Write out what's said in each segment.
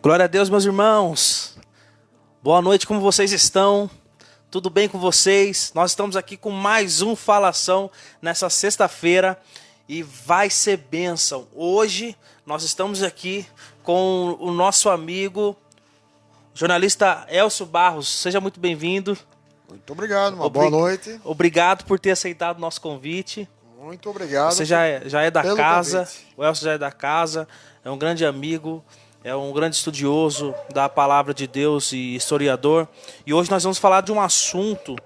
Glória a Deus, meus irmãos. Boa noite, como vocês estão? Tudo bem com vocês? Nós estamos aqui com mais um Falação nessa sexta-feira e vai ser bênção. Hoje nós estamos aqui com o nosso amigo, jornalista Elcio Barros. Seja muito bem-vindo. Muito obrigado, boa noite. Obrigado por ter aceitado o nosso convite. Muito obrigado. Você já é da casa, convite. O Elcio já é da casa, é um grande amigo. É um grande estudioso da palavra de Deus e historiador. E hoje nós vamos falar de um assunto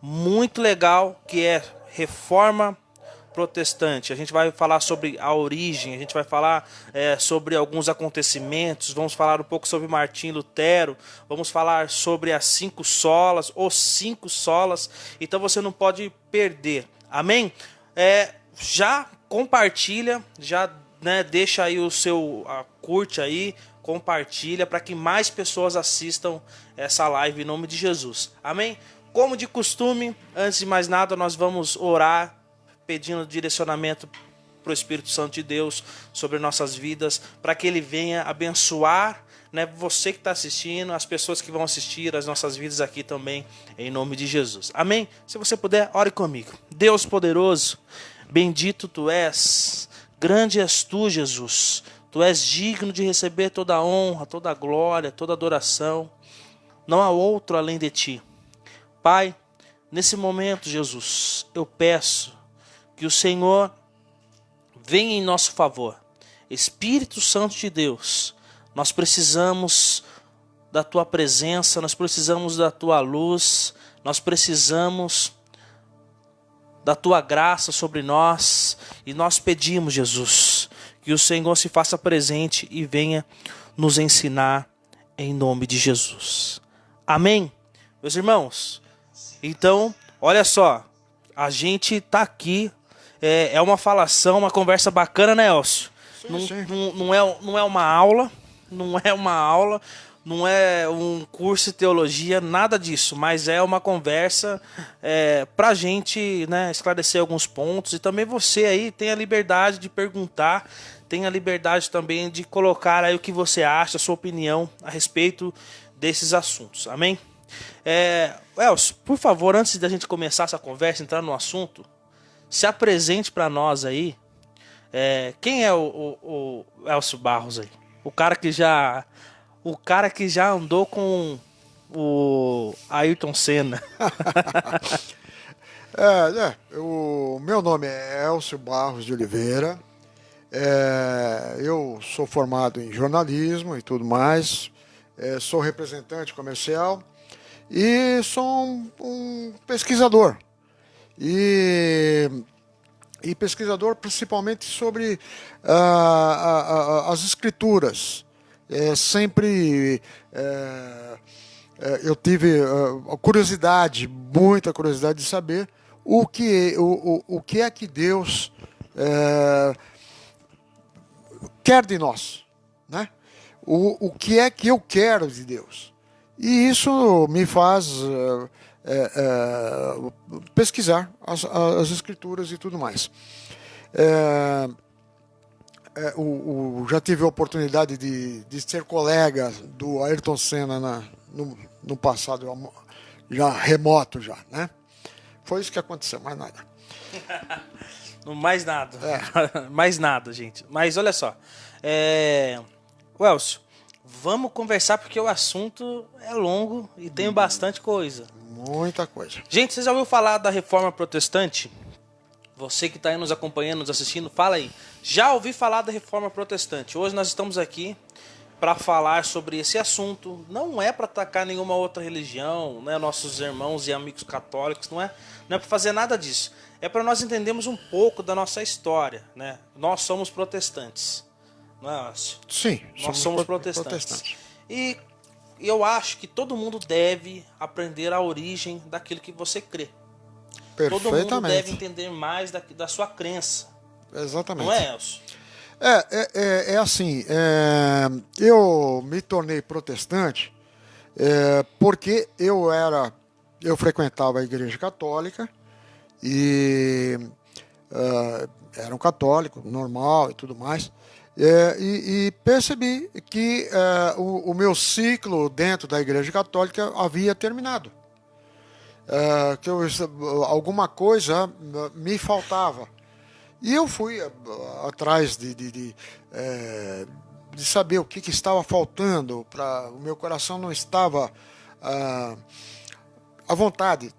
muito legal, que é reforma protestante. A gente vai falar sobre a origem, a gente vai falar sobre alguns acontecimentos, vamos falar um pouco sobre Martim Lutero, vamos falar sobre as 5 solas, os 5 solas. Então você não pode perder. Amém? Já compartilha, já... deixa aí o seu curte aí, compartilha para que mais pessoas assistam essa live em nome de Jesus. Amém? Como de costume, antes de mais nada, nós vamos orar pedindo direcionamento para o Espírito Santo de Deus sobre nossas vidas, para que Ele venha abençoar, você que está assistindo, as pessoas que vão assistir as nossas vidas aqui também, em nome de Jesus. Amém? Se você puder, ore comigo. Deus poderoso, bendito Tu és. Grande és Tu, Jesus. Tu és digno de receber toda a honra, toda a glória, toda a adoração. Não há outro além de Ti. Pai, nesse momento, Jesus, eu peço que o Senhor venha em nosso favor. Espírito Santo de Deus, nós precisamos da Tua presença, nós precisamos da Tua luz, nós precisamos da Tua graça sobre nós, e nós pedimos, Jesus, que o Senhor se faça presente e venha nos ensinar em nome de Jesus. Amém? Meus irmãos, então, olha só, a gente está aqui, é uma falação, uma conversa bacana, né, Elcio? Não é uma aula, não é um curso de teologia, nada disso, mas é uma conversa para a gente esclarecer alguns pontos, e também você aí tem a liberdade de perguntar, tem a liberdade também de colocar aí o que você acha, a sua opinião a respeito desses assuntos, amém? Elcio, por favor, antes da gente começar essa conversa, entrar no assunto, se apresente para nós aí, quem é o Elcio Barros aí? O cara que já andou com o Ayrton Senna. O meu nome é Elcio Barros de Oliveira. Eu sou formado em jornalismo e tudo mais. Sou representante comercial e sou um pesquisador. E pesquisador principalmente sobre as escrituras. Eu tive muita curiosidade de saber o que é que Deus quer de nós, né? O que é que eu quero de Deus. E isso me faz pesquisar as escrituras e tudo mais. Já tive a oportunidade de ser colega do Ayrton Senna no passado, já remoto já, né? Foi isso que aconteceu, mais nada. Mais nada. Mais nada, gente. Mas olha só. Elcio, vamos conversar porque o assunto é longo e tem bastante coisa. Muita coisa. Gente, você já ouviu falar da Reforma Protestante? Você que está aí nos acompanhando, nos assistindo, fala aí. Já ouvi falar da Reforma Protestante. Hoje nós estamos aqui para falar sobre esse assunto. Não é para atacar nenhuma outra religião, nossos irmãos e amigos católicos, não é para fazer nada disso. É para nós entendermos um pouco da nossa história, né? Nós somos protestantes, não é, Elcio? Sim, nós somos protestantes. E eu acho que todo mundo deve aprender a origem daquilo que você crê. Todo mundo deve entender mais da sua crença. Exatamente. Não é, Elcio? Assim, eu me tornei protestante porque eu frequentava a igreja católica e era um católico normal e tudo mais. E percebi que o meu ciclo dentro da Igreja Católica havia terminado. Que alguma coisa me faltava. E eu fui atrás de saber o que estava faltando. O meu coração não estava à vontade,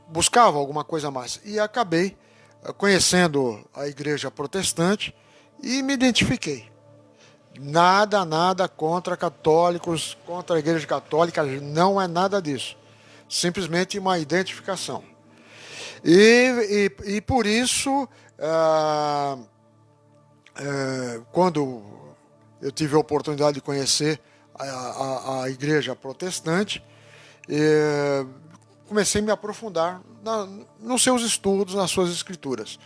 buscava alguma coisa a mais. E acabei conhecendo a igreja protestante e me identifiquei. Nada contra católicos, contra a igreja católica, não é nada disso. Simplesmente uma identificação. E por isso, quando eu tive a oportunidade de conhecer a igreja protestante, comecei a me aprofundar nos seus estudos, nas suas escrituras.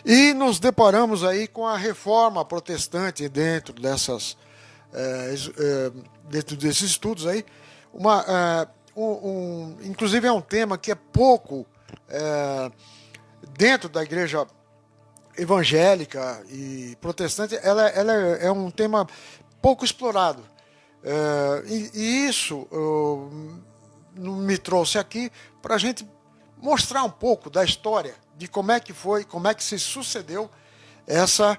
E nos deparamos aí com a reforma protestante dentro desses estudos aí. Inclusive é um tema que é pouco dentro da igreja evangélica e protestante, ela é um tema pouco explorado. E isso me trouxe aqui para a gente mostrar um pouco da história, de como é que foi, como é que se sucedeu essa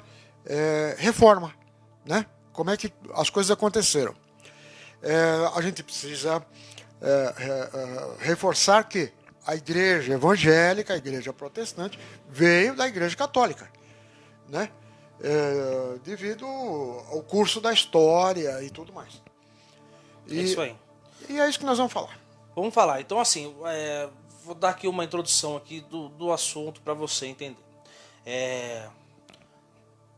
reforma, né? Como é que as coisas aconteceram. A gente precisa reforçar que a igreja evangélica, a igreja protestante, veio da igreja católica, né? Devido ao curso da história e tudo mais. É isso aí. E é isso que nós vamos falar. Vamos falar. Então, assim, vou dar aqui uma introdução aqui do assunto para você entender.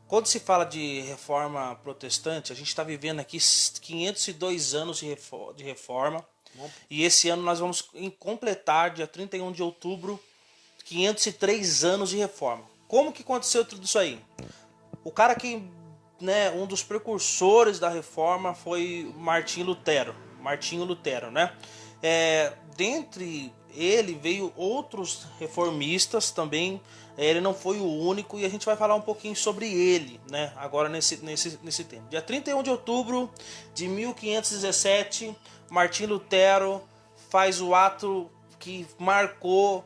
Quando se fala de reforma protestante, a gente está vivendo aqui 502 anos de reforma. E esse ano nós vamos completar, dia 31 de outubro, 503 anos de reforma. Como que aconteceu tudo isso aí? O cara que, né, um dos precursores da reforma foi Martinho Lutero, né? Dentre ele veio outros reformistas também. Ele não foi o único e a gente vai falar um pouquinho sobre ele, né? Agora nesse tempo. Dia 31 de outubro de 1517, Martinho Lutero faz o ato que marcou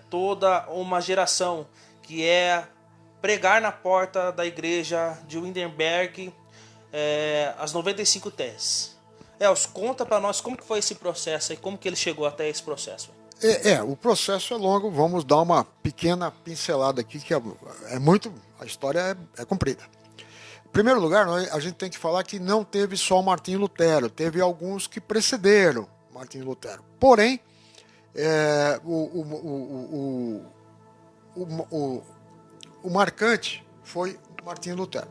toda uma geração, que é pregar na porta da igreja de Wittenberg as 95 teses. Els, conta para nós como que foi esse processo e como que ele chegou até esse processo. O processo é longo, vamos dar uma pequena pincelada aqui, que a história é comprida. Em primeiro lugar, a gente tem que falar que não teve só Martinho Lutero, teve alguns que precederam Martinho Lutero. Porém, o marcante foi Martinho Lutero.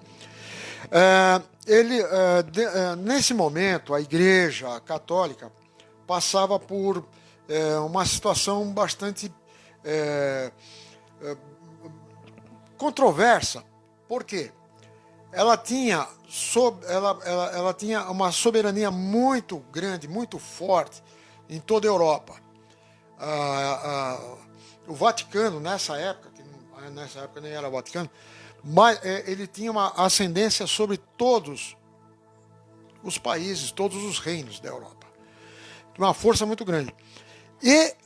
Nesse momento, a Igreja Católica passava por uma situação bastante controversa. Por quê? Ela tinha uma soberania muito grande, muito forte em toda a Europa. O Vaticano, nessa época nem era o Vaticano, mas ele tinha uma ascendência sobre todos os países, todos os reinos da Europa. Uma força muito grande. E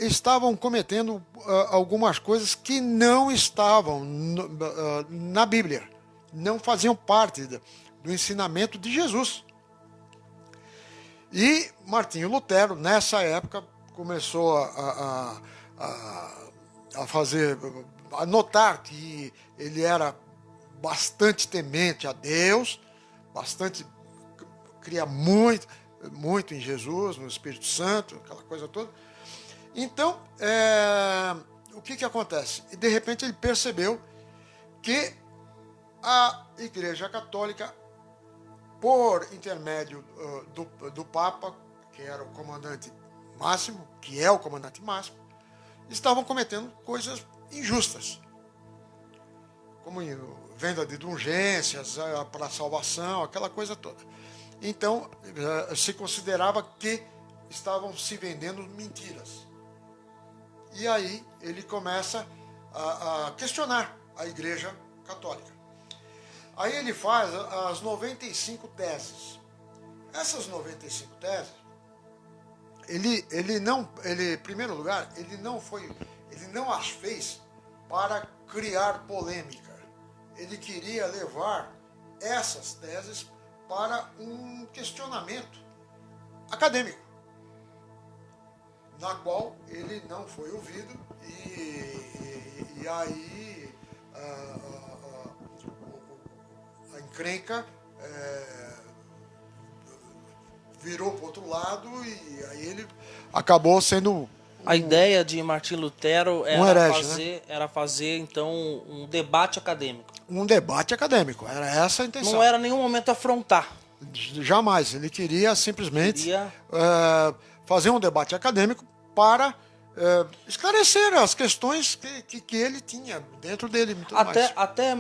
estavam cometendo algumas coisas que não estavam na Bíblia, não faziam parte do ensinamento de Jesus. E Martinho Lutero, nessa época, começou a notar que ele era bastante temente a Deus, cria muito em Jesus, no Espírito Santo, aquela coisa toda. Então, o que acontece? E de repente ele percebeu que a Igreja Católica, por intermédio do Papa, que era o comandante máximo, que é o comandante máximo, estavam cometendo coisas injustas, como venda de indulgências para salvação, aquela coisa toda. Então, se considerava que estavam se vendendo mentiras. E aí ele começa a questionar a Igreja Católica. Aí ele faz as 95 teses. Essas 95 teses, em primeiro lugar, ele não as fez para criar polêmica. Ele queria levar essas teses para um questionamento acadêmico, na qual ele não foi ouvido e aí a encrenca virou para o outro lado e aí ele acabou sendo A ideia de Martim Lutero herege, era fazer, então, um debate acadêmico. um debate acadêmico. Era essa a intenção. Não era em nenhum momento afrontar. Jamais. Ele queria simplesmente Queria- fazer um debate acadêmico para esclarecer as questões que ele tinha dentro dele. Muito mais.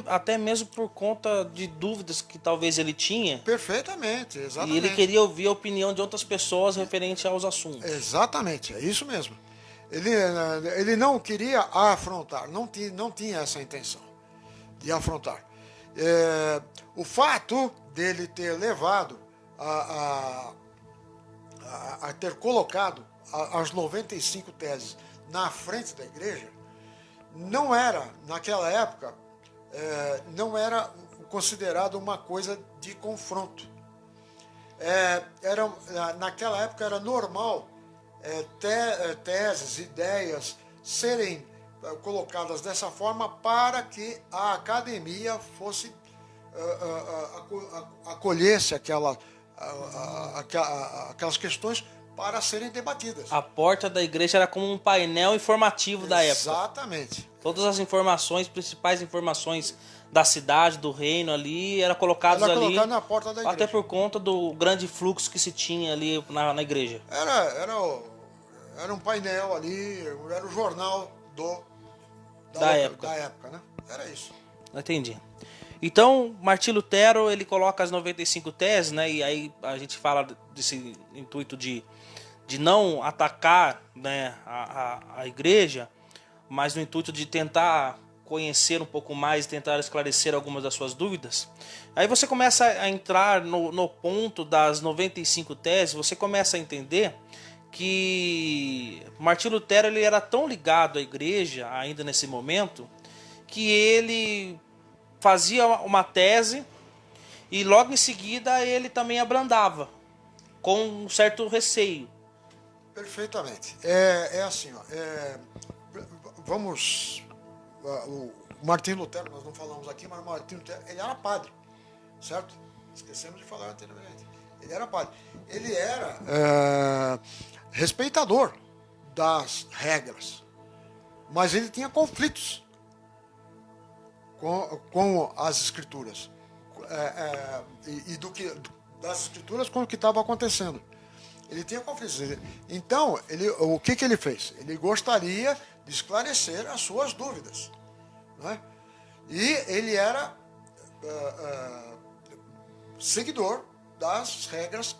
Até mesmo por conta de dúvidas que talvez ele tinha. Perfeitamente, E exatamente. ele queria ouvir a opinião de outras pessoas referente aos assuntos. Exatamente, é isso mesmo. Ele não queria afrontar, não tinha essa intenção de afrontar. O fato dele ter levado a ter colocado as 95 teses na frente da igreja, não era, naquela época, não era considerado uma coisa de confronto. Naquela época era normal teses, ideias serem colocadas dessa forma para que a academia fosse acolhesse aquelas questões para serem debatidas. A porta da igreja era como um painel informativo da época. Exatamente. Todas as informações, principais informações da cidade, do reino ali, era colocadas Era ali. colocado na porta da igreja. Até por conta do grande fluxo que se tinha ali na igreja. Era um painel ali, era o jornal Da época. Da época, né? Era isso. Entendi. Então, Martim Lutero, ele coloca as 95 teses, né? E aí a gente fala desse intuito de não atacar, né, a igreja, mas no intuito de tentar conhecer um pouco mais, tentar esclarecer algumas das suas dúvidas. Aí você começa a entrar no ponto das 95 teses, você começa a entender que Martim Lutero ele era tão ligado à igreja, ainda nesse momento, que ele fazia uma tese e logo em seguida ele também abrandava, com um certo receio. Perfeitamente. Assim, ó, vamos... O Martim Lutero, nós não falamos aqui, mas o Martim Lutero, ele era padre, certo? Esquecemos de falar anteriormente. Ele era padre. Ele era respeitador das regras, mas ele tinha conflitos com as escrituras das escrituras com o que estava acontecendo. Ele tinha conflitos. Então, o que ele fez? Ele gostaria de esclarecer as suas dúvidas, não é? E ele era seguidor das regras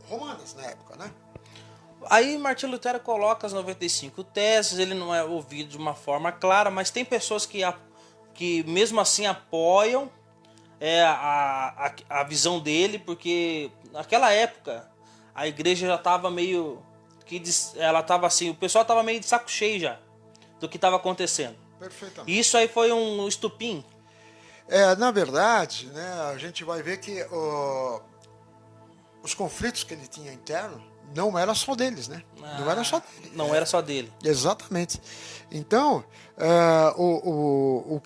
romanas na época, né? Aí Martim Lutero coloca as 95 teses, ele não é ouvido de uma forma clara, mas tem pessoas que mesmo assim apoiam a visão dele, porque naquela época a igreja já estava meio ela estava assim, o pessoal estava meio de saco cheio já do que estava acontecendo. Perfeitamente. E isso aí foi um estupim. Na verdade, né, a gente vai ver que os conflitos que ele tinha interno não era só deles, né? Não era só dele. Não era só dele. Exatamente. Então, o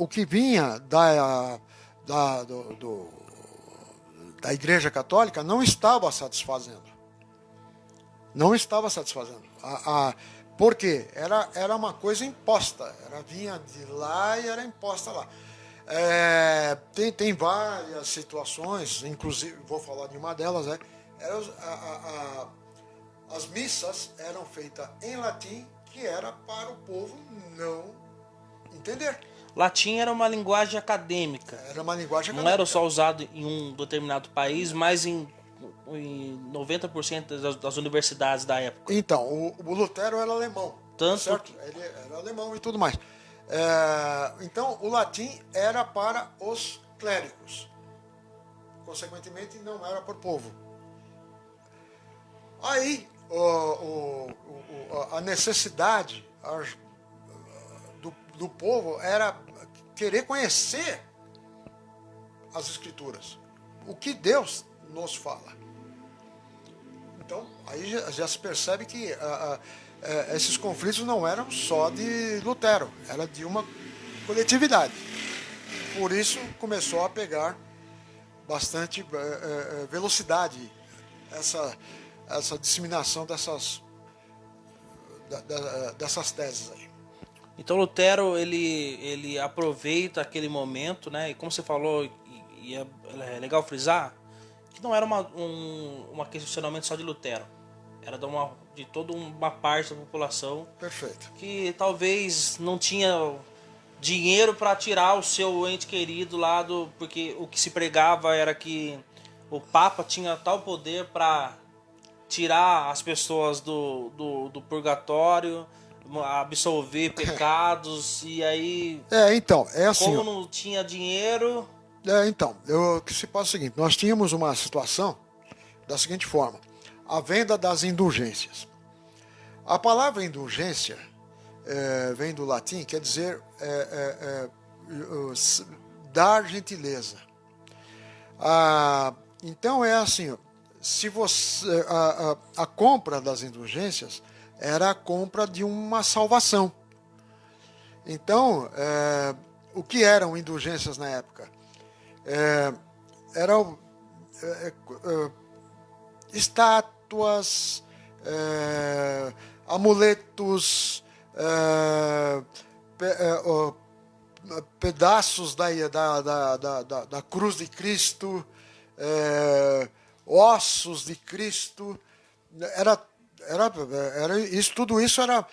que vinha da Igreja Católica não estava satisfazendo. Não estava satisfazendo. Por quê? Era uma coisa imposta. Vinha de lá e era imposta lá. Tem várias situações, inclusive, vou falar de uma delas, as missas eram feitas em latim, que era para o povo não entender. Latim era uma linguagem acadêmica. Era uma linguagem acadêmica. Não era só usado em um determinado país, mas em 90% das universidades da época. Então, o Lutero era alemão. Tanto certo? Ele era alemão e tudo mais. Então, o latim era para os clérigos. Consequentemente, não era por povo. Aí, a necessidade do povo era querer conhecer as Escrituras. O que Deus nos fala. Então, aí já se percebe que esses conflitos não eram só de Lutero, era de uma coletividade. Por isso, começou a pegar bastante velocidade essa disseminação dessas teses aí. Então Lutero ele aproveita aquele momento, né? E como você falou, e é legal frisar, que não era um questionamento só de Lutero, era de toda uma parte da população. Perfeito. Que talvez não tinha dinheiro para tirar o seu ente querido lá porque o que se pregava era que o Papa tinha tal poder para tirar as pessoas do purgatório, absolver pecados, e aí... Então, é assim... Como não tinha dinheiro... Então, o que se passa é o seguinte, nós tínhamos uma situação da seguinte forma, a venda das indulgências. A palavra indulgência vem do latim, quer dizer dar gentileza. Então é assim, se você a compra das indulgências era a compra de uma salvação. Então, o que eram indulgências na época? Eram estátuas, amuletos, pedaços da cruz de Cristo, ossos de Cristo, tudo isso era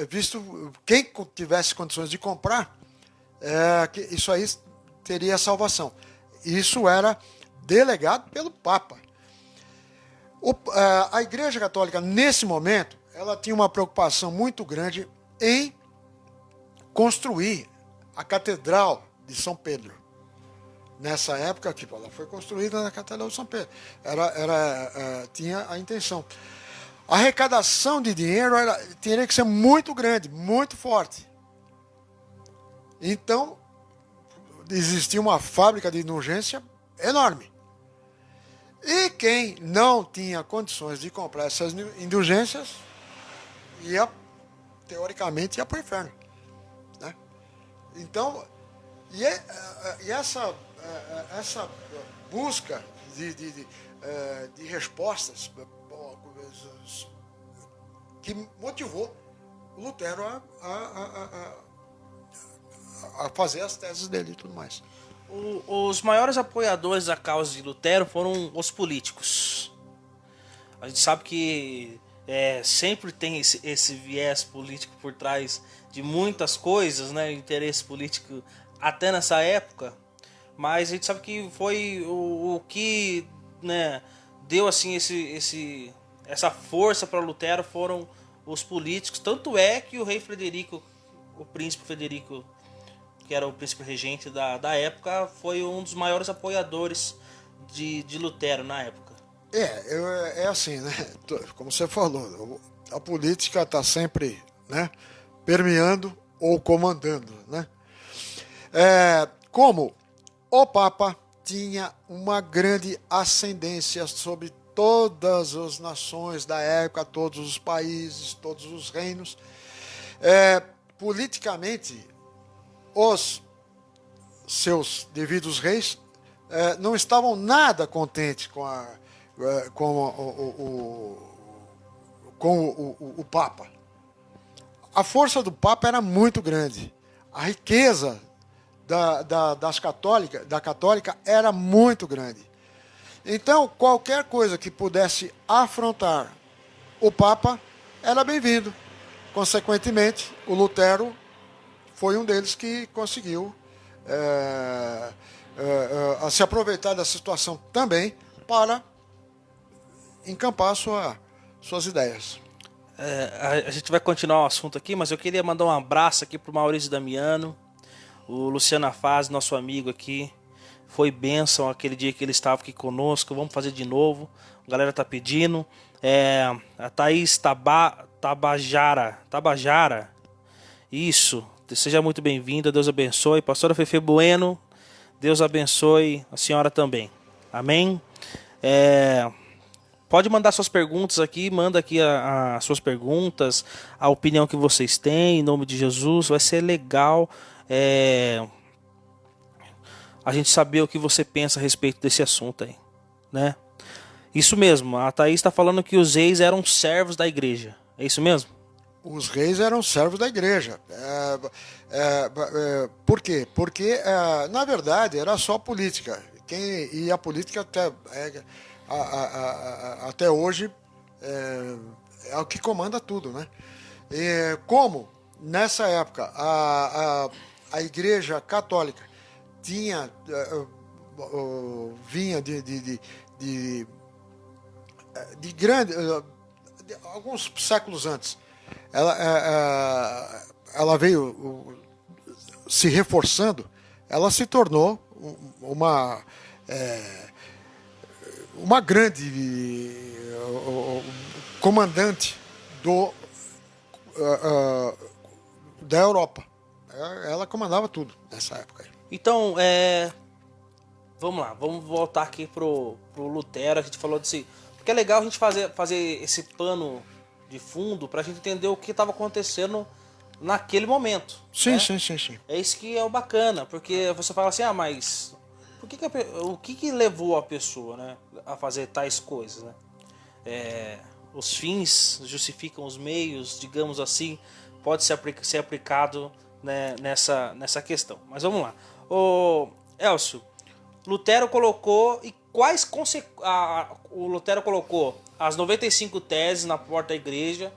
visto, quem tivesse condições de comprar, isso aí teria salvação. Isso era delegado pelo Papa. A Igreja Católica, nesse momento, ela tinha uma preocupação muito grande em construir a Catedral de São Pedro. Nessa época, ela foi construída na Catedral de São Pedro. Tinha a intenção. A arrecadação de dinheiro teria que ser muito grande, muito forte. Então, existia uma fábrica de indulgência enorme. E quem não tinha condições de comprar essas indulgências, teoricamente, ia para o inferno. Né? Então, essa busca de respostas que motivou o Lutero a fazer as teses dele e tudo mais. Os maiores apoiadores da causa de Lutero foram os políticos. A gente sabe que sempre tem esse viés político por trás de muitas coisas, né? Interesse político até nessa época. Mas a gente sabe que foi o que, né, deu assim essa força para Lutero foram os políticos. Tanto é que o rei Frederico, o príncipe Frederico, que era o príncipe regente da época, foi um dos maiores apoiadores de Lutero na época. É assim, né? Como você falou, a política está sempre, né, permeando ou comandando, né? Como o Papa tinha uma grande ascendência sobre todas as nações da época, todos os países, todos os reinos, politicamente, os seus devidos reis não estavam nada contentes com o Papa. A força do Papa era muito grande. A riqueza da católica era muito grande. Então, qualquer coisa que pudesse afrontar o Papa era bem-vindo. Consequentemente, o Lutero foi um deles que conseguiu se aproveitar da situação também para encampar suas ideias. A gente vai continuar o assunto aqui, mas eu queria mandar um abraço aqui para o Maurício Damiano, o Luciano Afaz, nosso amigo aqui, Foi bênção aquele dia que ele estava aqui conosco. Vamos fazer de novo. A galera tá pedindo. A Thaís Tabajara. Isso. Seja muito bem-vinda. Deus abençoe. Pastora Fefe Bueno. Deus abençoe a senhora também. Amém? Pode mandar suas perguntas aqui. Manda aqui as suas perguntas. A opinião que vocês têm. Em nome de Jesus. Vai ser legal. A gente saber o que você pensa a respeito desse assunto aí, né? Isso mesmo, a Thaís está falando que os reis eram servos da igreja, é isso mesmo? Os reis eram servos da igreja. Por quê? Porque, na verdade, era só política. E a política até hoje é o que comanda tudo, né? Como, nessa época, a igreja católica vinha de grande, alguns séculos antes, ela veio se reforçando, ela se tornou uma grande comandante da Europa. Ela comandava tudo nessa época. Então, vamos lá, vamos voltar aqui pro Lutero. A gente falou desse, porque é legal a gente fazer esse pano de fundo pra gente entender o que estava acontecendo naquele momento. Sim, né? sim. É isso que é o bacana, porque você fala assim, mas o que levou a pessoa, né, a fazer tais coisas, né? Os fins justificam os meios, digamos assim, pode ser aplicado, né, nessa questão. Mas vamos lá. Elcio, Lutero colocou o Lutero colocou as 95 teses na porta da igreja,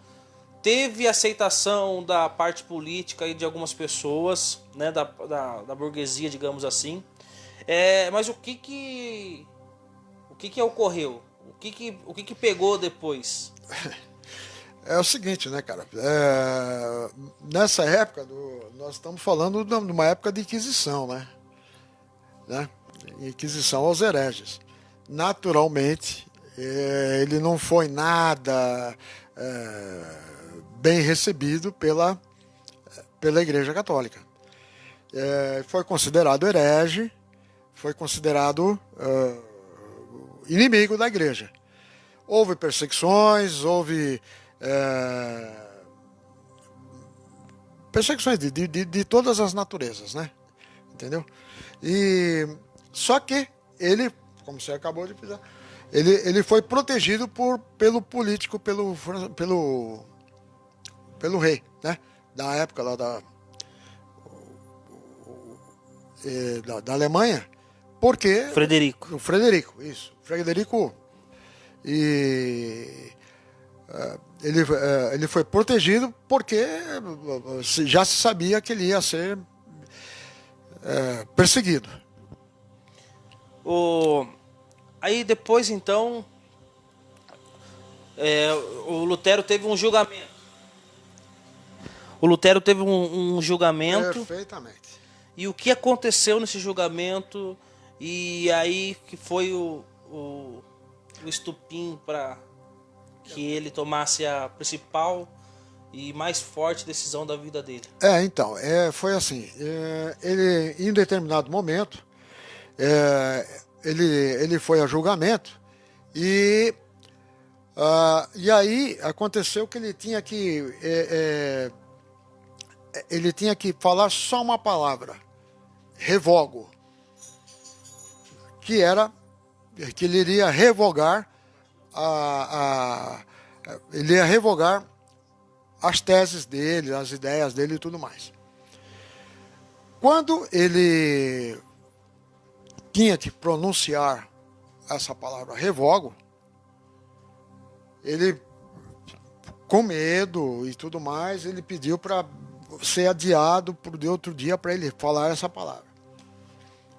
teve aceitação da parte política e de algumas pessoas, né, da burguesia, digamos assim. Mas o que ocorreu? O que pegou depois? É o seguinte, né, cara? Nessa época, nós estamos falando de uma época de Inquisição, né? Inquisição aos hereges. Naturalmente, ele não foi nada bem recebido pela Igreja Católica. Foi considerado herege, foi considerado inimigo da Igreja. Houve perseguições, houve perseguições de todas as naturezas, né? Entendeu? Só que ele, como você acabou de dizer, ele foi protegido pelo político, pelo rei, né? Da época lá da Alemanha, porque Frederico, isso, Frederico, ele foi protegido porque já se sabia que ele ia ser perseguido. Aí depois, então, o Lutero teve um julgamento. Perfeitamente. E o que aconteceu nesse julgamento? E aí que foi o estupim para que ele tomasse a principal e mais forte decisão da vida dele. Então, foi assim, ele, em determinado momento, ele foi a julgamento e aí aconteceu que ele tinha que falar só uma palavra, revogo, que ele iria revogar ele ia revogar as teses dele, as ideias dele e tudo mais. Quando ele tinha que pronunciar essa palavra revogo, ele, com medo e tudo mais, ele pediu para ser adiado de outro dia para ele falar essa palavra.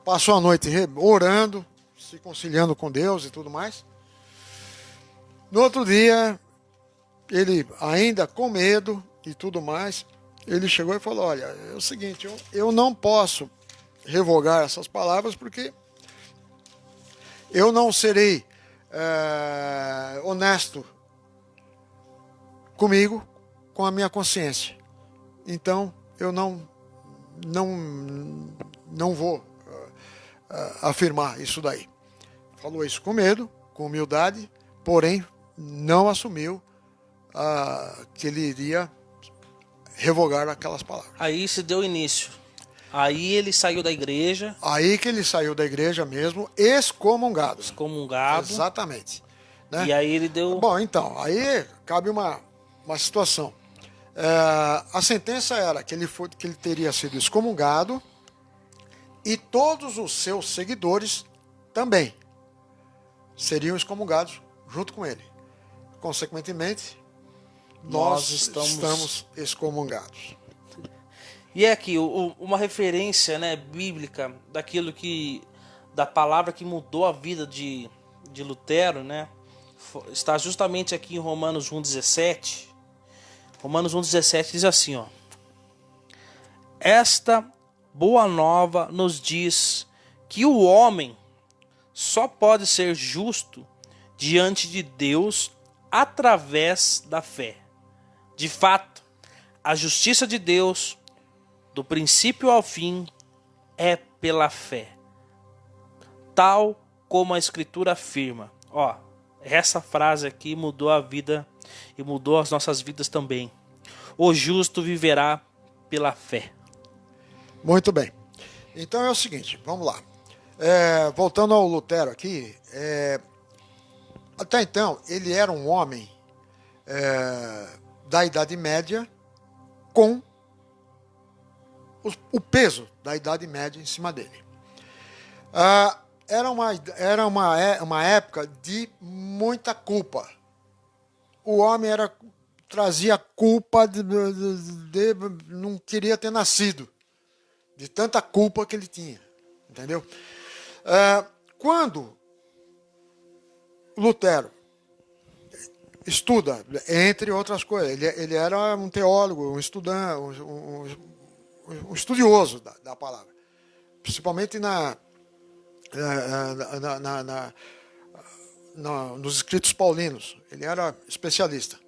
Passou a noite orando, se conciliando com Deus e tudo mais. No outro dia, ele ainda com medo e tudo mais, ele chegou e falou: olha, é o seguinte, eu não posso revogar essas palavras porque eu não serei honesto comigo, com a minha consciência. Então, eu não vou afirmar isso daí. Falou isso com medo, com humildade, porém não assumiu que ele iria revogar aquelas palavras. Aí se deu início. Aí ele saiu da igreja. Aí que ele saiu da igreja mesmo, excomungado. Excomungado. Exatamente. Né? E aí ele deu... Bom, então, aí cabe uma situação. A sentença era que ele teria sido excomungado e todos os seus seguidores também seriam excomungados junto com ele. Consequentemente, nós estamos excomungados. E é aqui uma referência, né, bíblica da palavra que mudou a vida de Lutero, né? Está justamente aqui em Romanos 1,17. Romanos 1,17 diz assim, ó: esta boa nova nos diz que o homem só pode ser justo diante de Deus através da fé. De fato, a justiça de Deus, do princípio ao fim, é pela fé, tal como a Escritura afirma. Ó, essa frase aqui mudou a vida e mudou as nossas vidas também. O justo viverá pela fé. Muito bem. Então é o seguinte, vamos lá. Voltando ao Lutero aqui, até então ele era um homem da Idade Média com o peso da Idade Média em cima dele. Era uma época de muita culpa. O homem trazia culpa de não queria ter nascido, de tanta culpa que ele tinha, entendeu? Quando Lutero estuda, entre outras coisas, ele era um teólogo, um estudante, um estudioso da palavra, principalmente nos escritos paulinos. Ele era especialista.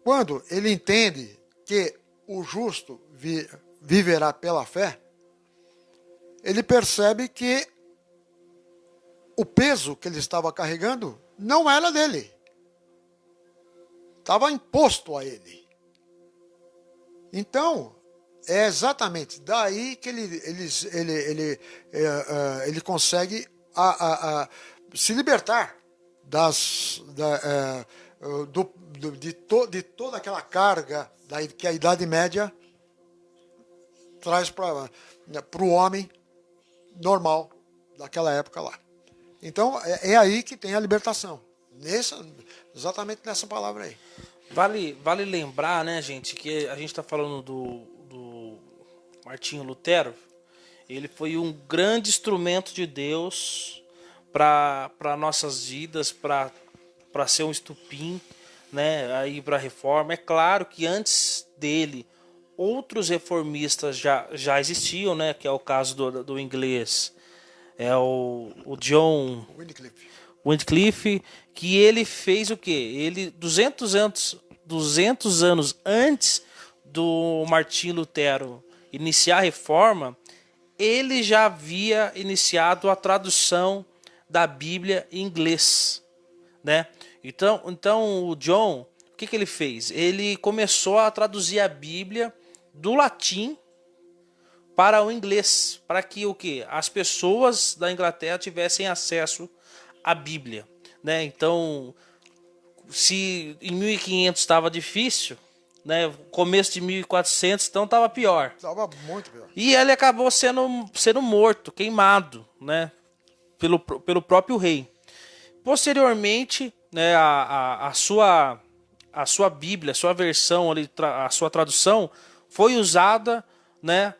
Quando ele entende que o justo viverá pela fé, ele percebe que o peso que ele estava carregando não era dele. Estava imposto a ele. Então, é exatamente daí que ele consegue se libertar de toda aquela carga que a Idade Média traz para o homem normal daquela época lá. Então, é aí que tem a libertação. Exatamente nessa palavra aí. Vale lembrar, né, gente, que a gente está falando do Martinho Lutero. Ele foi um grande instrumento de Deus para nossas vidas, para ser um estupim, né, aí para a reforma. É claro que antes dele outros reformistas já existiam, né, que é o caso do inglês, é o John Wycliffe, que ele fez o quê? Ele 200 anos antes do Martinho Lutero iniciar a reforma, ele já havia iniciado a tradução da Bíblia em inglês, né? Então o John, o que ele fez? Ele começou a traduzir a Bíblia do latim para o inglês, para que o quê? As pessoas da Inglaterra tivessem acesso à Bíblia, né? Então, se em 1500 estava difícil, né? Começo de 1400, então estava pior. Estava muito pior. E ele acabou sendo morto, queimado, né? Pelo próprio rei. Posteriormente, né, a sua Bíblia, a sua versão, a sua tradução foi usada, né,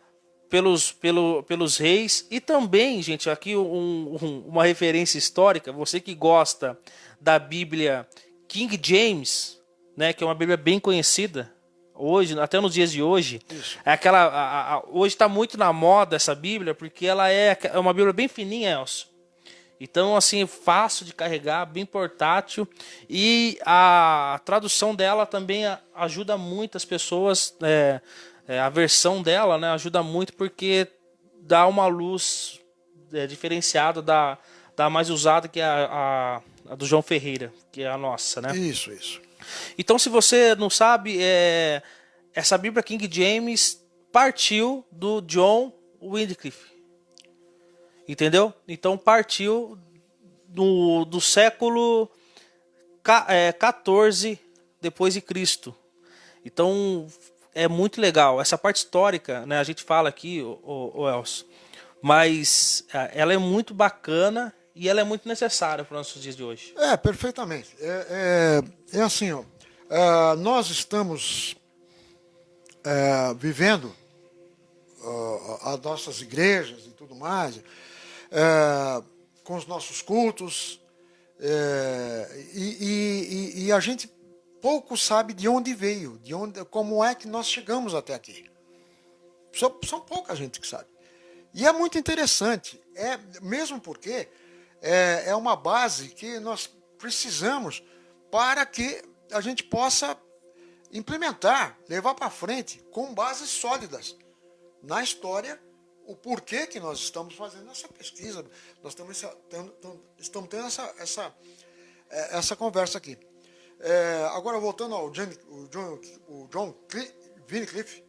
pelos reis. E também, gente, aqui uma referência histórica, você que gosta da Bíblia King James, né, que é uma Bíblia bem conhecida hoje, até nos dias de hoje. Isso. É aquela hoje está muito na moda essa Bíblia, porque ela é uma Bíblia bem fininha, Elcio, Então, assim, fácil de carregar, bem portátil. E a tradução dela também ajuda muito as pessoas. A versão dela, né, ajuda muito porque dá uma luz diferenciada da mais usada, que é a do João Ferreira, que é a nossa, né? Isso. Então, se você não sabe, essa Bíblia King James partiu do John Wycliffe. Entendeu? Então partiu do século 14 depois de Cristo. Então é muito legal. Essa parte histórica, né, a gente fala aqui, o Elcio, mas ela é muito bacana e ela é muito necessária para os nossos dias de hoje. Perfeitamente. É assim, ó, nós estamos vivendo as nossas igrejas e tudo mais, com os nossos cultos, e a gente pouco sabe de onde veio, como é que nós chegamos até aqui. São pouca gente que sabe. E é muito interessante, mesmo porque é uma base que nós precisamos para que a gente possa implementar, levar para frente com bases sólidas na história, o porquê que nós estamos fazendo essa pesquisa, nós estamos tendo essa conversa aqui. Agora, voltando ao John Wycliffe,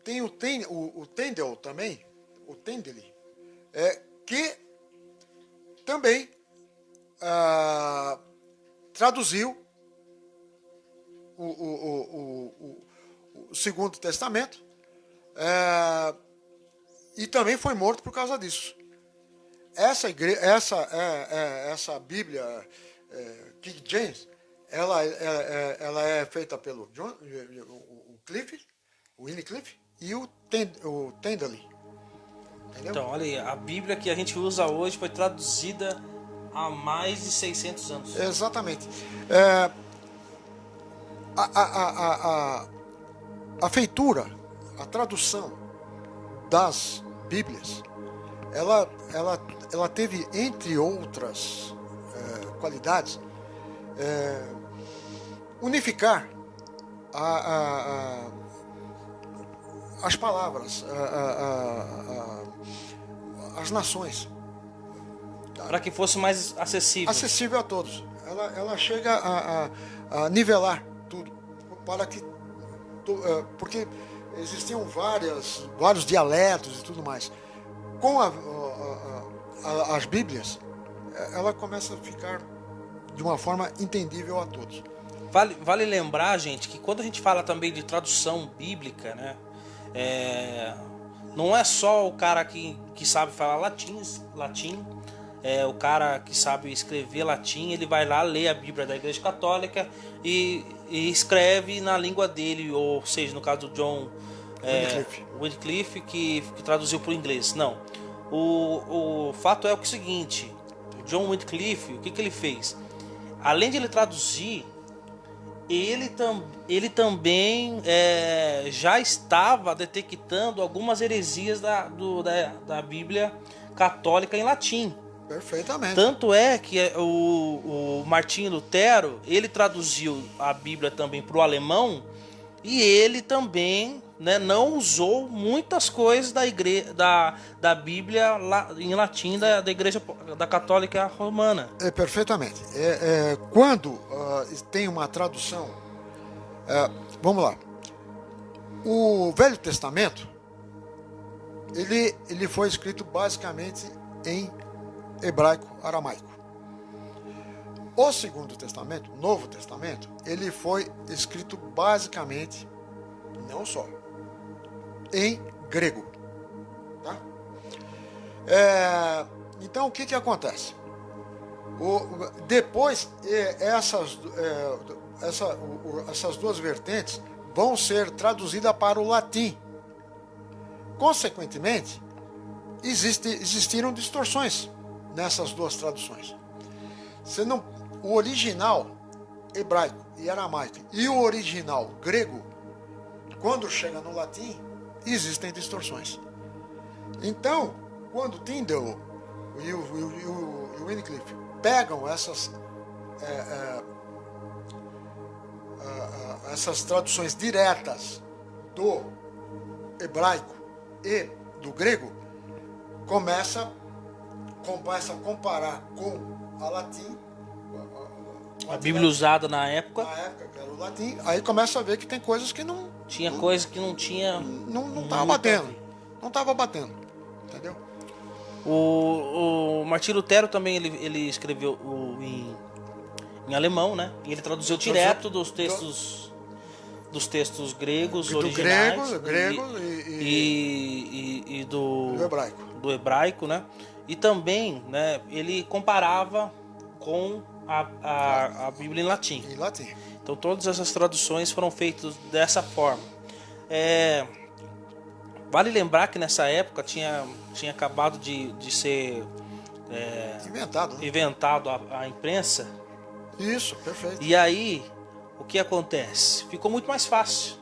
tem o Tyndale também, o Tyndale, que também traduziu o Segundo Testamento, e também foi morto por causa disso. Essa Bíblia King James, ela é feita pelo Wycliffe e o Tyndale. Entendeu? Então, olha aí, a Bíblia que a gente usa hoje foi traduzida há mais de 600 anos. Exatamente. A feitura, a tradução das Bíblias, ela teve, entre outras qualidades, unificar as palavras, as nações. Para que fosse mais acessível. Acessível a todos. Ela chega a nivelar tudo, para que porque existiam vários dialetos e tudo mais. Com as Bíblias, ela começa a ficar de uma forma entendível a todos. Vale lembrar, gente, que quando a gente fala também de tradução bíblica, né, não é só o cara que sabe falar latim, o cara que sabe escrever latim, ele vai lá, lê a Bíblia da Igreja Católica e escreve na língua dele, ou seja, no caso do John Wycliffe, que traduziu para o inglês. Não. O fato é o seguinte, o John Wycliffe, o que ele fez? Além de ele traduzir, ele também já estava detectando algumas heresias da Bíblia católica em latim. Perfeitamente. Tanto é que o Martinho Lutero, ele traduziu a Bíblia também para o alemão, e ele também, né, não usou muitas coisas da Bíblia em latim da Igreja da Católica Romana. Perfeitamente. Quando tem uma tradução, vamos lá. O Velho Testamento, ele foi escrito basicamente em hebraico aramaico. O Segundo Testamento, o Novo Testamento, ele foi escrito basicamente, não só, em grego. Tá? Então, o que acontece? Depois, essas duas vertentes vão ser traduzidas para o latim. Consequentemente, existiram distorções nessas duas traduções. O original hebraico e aramaico e o original grego, quando chega no latim, existem distorções. Então, quando Tyndale e o Wycliffe pegam essas traduções diretas do hebraico e do grego, começa a comparar com a latim, A Bíblia usada na época. que era o latim, aí começa a ver que tem coisas que não Coisa que não tinha. não estava batendo. Não estava batendo. Entendeu? O Martim Lutero também ele escreveu em alemão, né? E ele traduziu direto dos textos gregos E do originais. grego e do hebraico. Do hebraico, né? E também, né, ele comparava com a Bíblia em latim. Em latim. Então todas essas traduções foram feitas dessa forma. Vale lembrar que nessa época tinha acabado de ser inventado a imprensa. Isso, perfeito. E aí, o que acontece? Ficou muito mais fácil.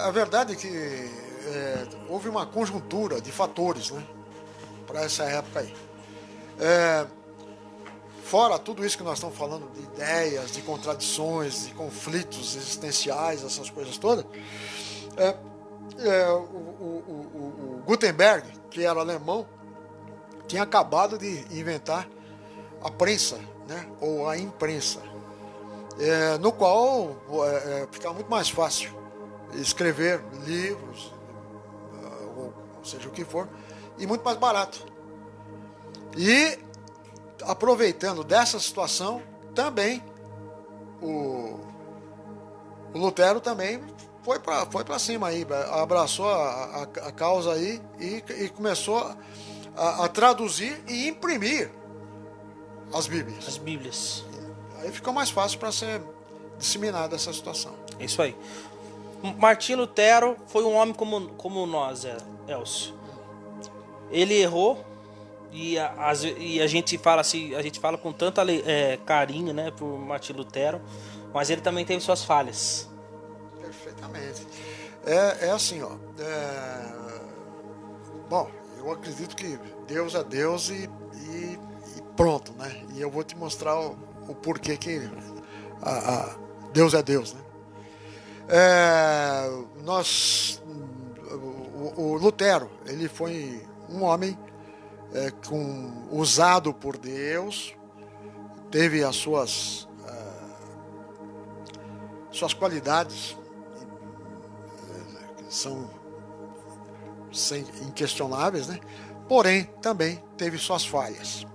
A verdade é que houve uma conjuntura de fatores, né, para essa época aí. Fora tudo isso que nós estamos falando de ideias, de contradições, de conflitos existenciais, essas coisas todas, o Gutenberg, que era alemão, tinha acabado de inventar a prensa, né, ou a imprensa, no qual ficava muito mais fácil escrever livros, ou seja o que for, e muito mais barato. E aproveitando dessa situação, também o Lutero também foi para cima aí, abraçou a causa aí e começou a traduzir e imprimir as Bíblias. As Bíblias. Aí ficou mais fácil para ser disseminada essa situação. É isso aí. Martim Lutero foi um homem como nós, Elcio. Ele errou e a gente fala assim, a gente fala com tanto carinho, né, por Martim Lutero, mas ele também teve suas falhas. Perfeitamente. Assim, ó. Bom, eu acredito que Deus é Deus e pronto, né? E eu vou te mostrar o porquê que Deus é Deus, né? O Lutero, ele foi um homem usado por Deus, teve as suas qualidades, que são inquestionáveis, né? Porém, também teve suas falhas.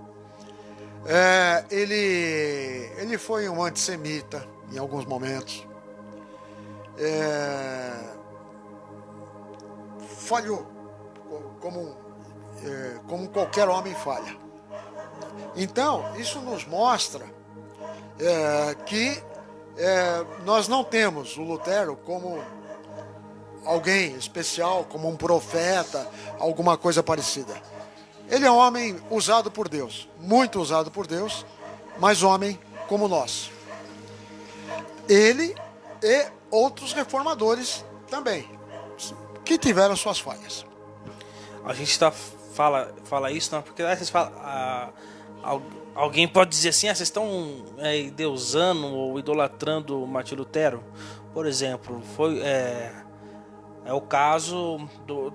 Ele foi um antissemita em alguns momentos. Falhou, como qualquer homem falha. Então, isso nos mostra que nós não temos o Lutero como alguém especial, como um profeta, alguma coisa parecida. Ele é um homem usado por Deus, muito usado por Deus, mas homem como nós. Ele e outros reformadores também, que tiveram suas falhas. A gente fala isso, não, porque aí vocês falam, alguém pode dizer assim, vocês estão endeusando ou idolatrando Martim Lutero. Por exemplo, é o caso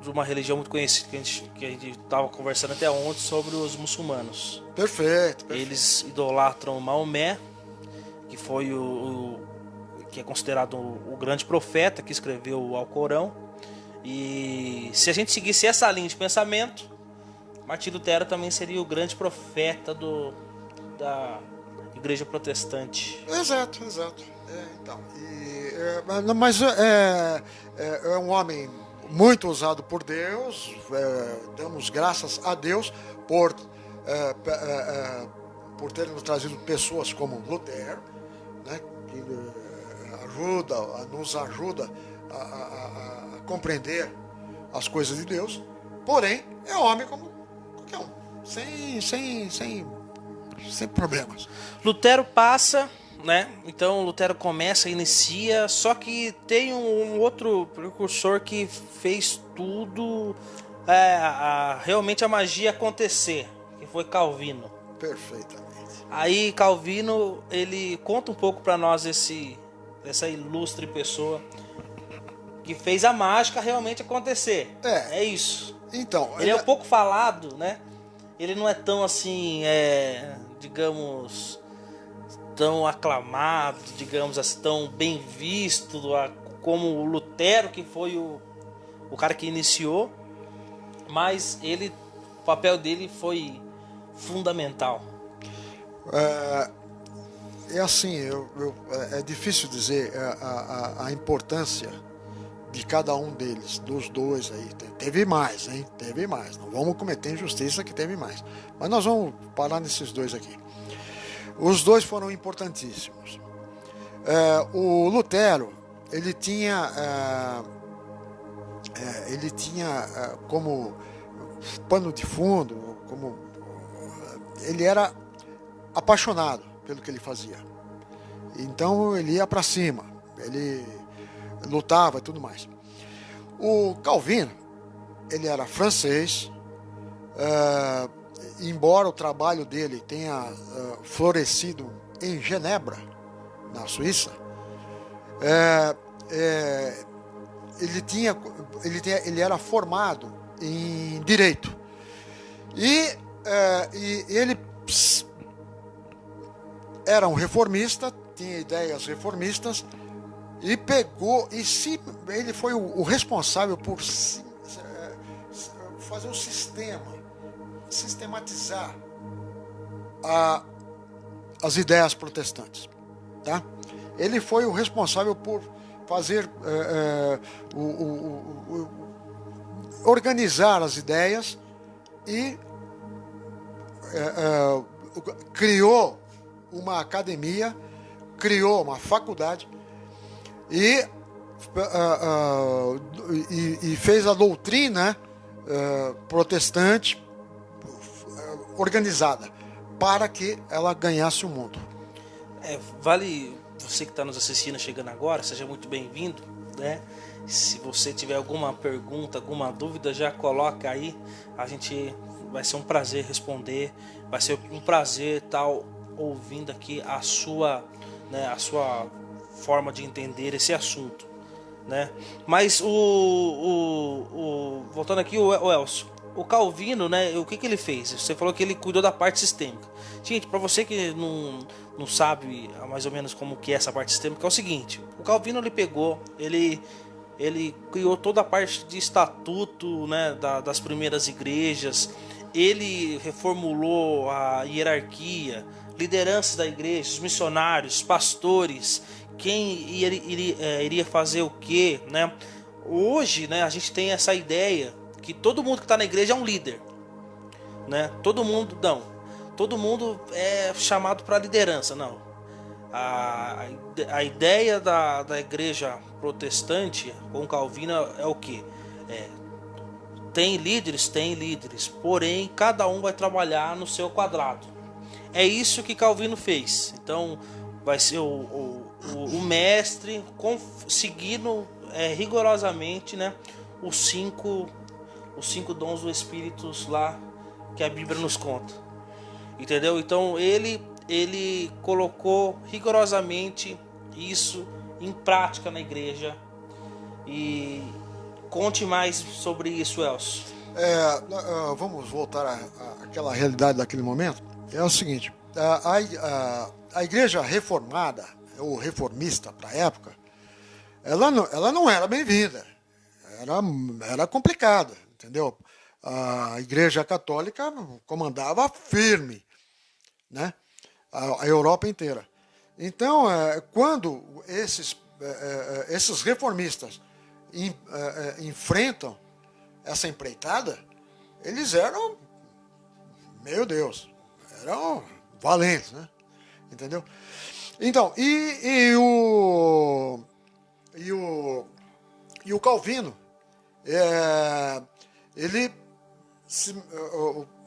de uma religião muito conhecida que a gente estava conversando até ontem sobre os muçulmanos. Perfeito. Eles idolatram Maomé, que foi que é considerado o grande profeta que escreveu o Alcorão. E se a gente seguisse essa linha de pensamento, Martim Lutero também seria o grande profeta da igreja protestante. Exato. Mas é um homem muito usado por Deus. Damos graças a Deus por ter nos trazido pessoas como Lutero, né, que nos ajuda a compreender as coisas de Deus. Porém, é homem como qualquer um, sem problemas. Lutero passa, né? Então Lutero inicia, só que tem um outro precursor que fez tudo realmente a magia acontecer, que foi Calvino. Perfeitamente. Aí Calvino, ele conta um pouco para nós essa ilustre pessoa que fez a mágica realmente acontecer. É. É isso. Então, Ele é um pouco falado, né? Ele não é tão assim, digamos, tão aclamado, digamos assim, tão bem visto como o Lutero, que foi o cara que iniciou, mas o papel dele foi fundamental. é assim, é difícil dizer a importância de cada um deles, dos dois aí. Teve mais, hein? Teve mais. Não vamos cometer injustiça que teve mais. Mas nós vamos parar nesses dois aqui. Os dois foram importantíssimos. O Lutero, ele tinha como pano de fundo, ele era apaixonado pelo que ele fazia. Então ele ia para cima, ele lutava e tudo mais. O Calvino, ele era francês, embora o trabalho dele tenha florescido em Genebra, na Suíça, ele era formado em direito e ele era um reformista, tinha ideias reformistas e pegou ele foi o responsável por fazer um sistematizar as ideias protestantes, tá? Ele foi o responsável por fazer organizar as ideias e criou uma academia, criou uma faculdade e fez a doutrina protestante organizada para que ela ganhasse o mundo. Vale você que está nos assistindo, chegando agora, seja muito bem-vindo, né? Se você tiver alguma pergunta, alguma dúvida, já coloca aí. Vai ser um prazer responder, vai ser um prazer estar ouvindo aqui a sua forma de entender esse assunto, né? Mas voltando aqui, o Elcio, o Calvino, né? O que ele fez? Você falou que ele cuidou da parte sistêmica. Gente, para você que não sabe mais ou menos como que é essa parte sistêmica, é o seguinte: o Calvino ele criou toda a parte de estatuto, né, das primeiras igrejas. Ele reformulou a hierarquia, lideranças da igreja, os missionários, pastores, quem iria fazer o quê, né? Hoje, né, a gente tem essa ideia que todo mundo que está na igreja é um líder, né? Todo mundo é chamado para liderança, não. A ideia da igreja protestante com Calvino é o que? Tem líderes, porém cada um vai trabalhar no seu quadrado. É isso que Calvino fez. Então vai ser o mestre seguindo rigorosamente, né, os cinco dons do Espírito lá que a Bíblia nos conta. Entendeu? Então ele colocou rigorosamente isso em prática na igreja. E conte mais sobre isso, Elcio. Vamos voltar àquela realidade daquele momento. É o seguinte: a igreja reformada, ou reformista para a época, ela não era bem-vinda. Era complicada, entendeu? A igreja católica comandava firme, né, a Europa inteira. Então, quando esses reformistas enfrentam essa empreitada, eles eram, meu Deus, eram valentes, né? Entendeu? Então, e o Calvino, ele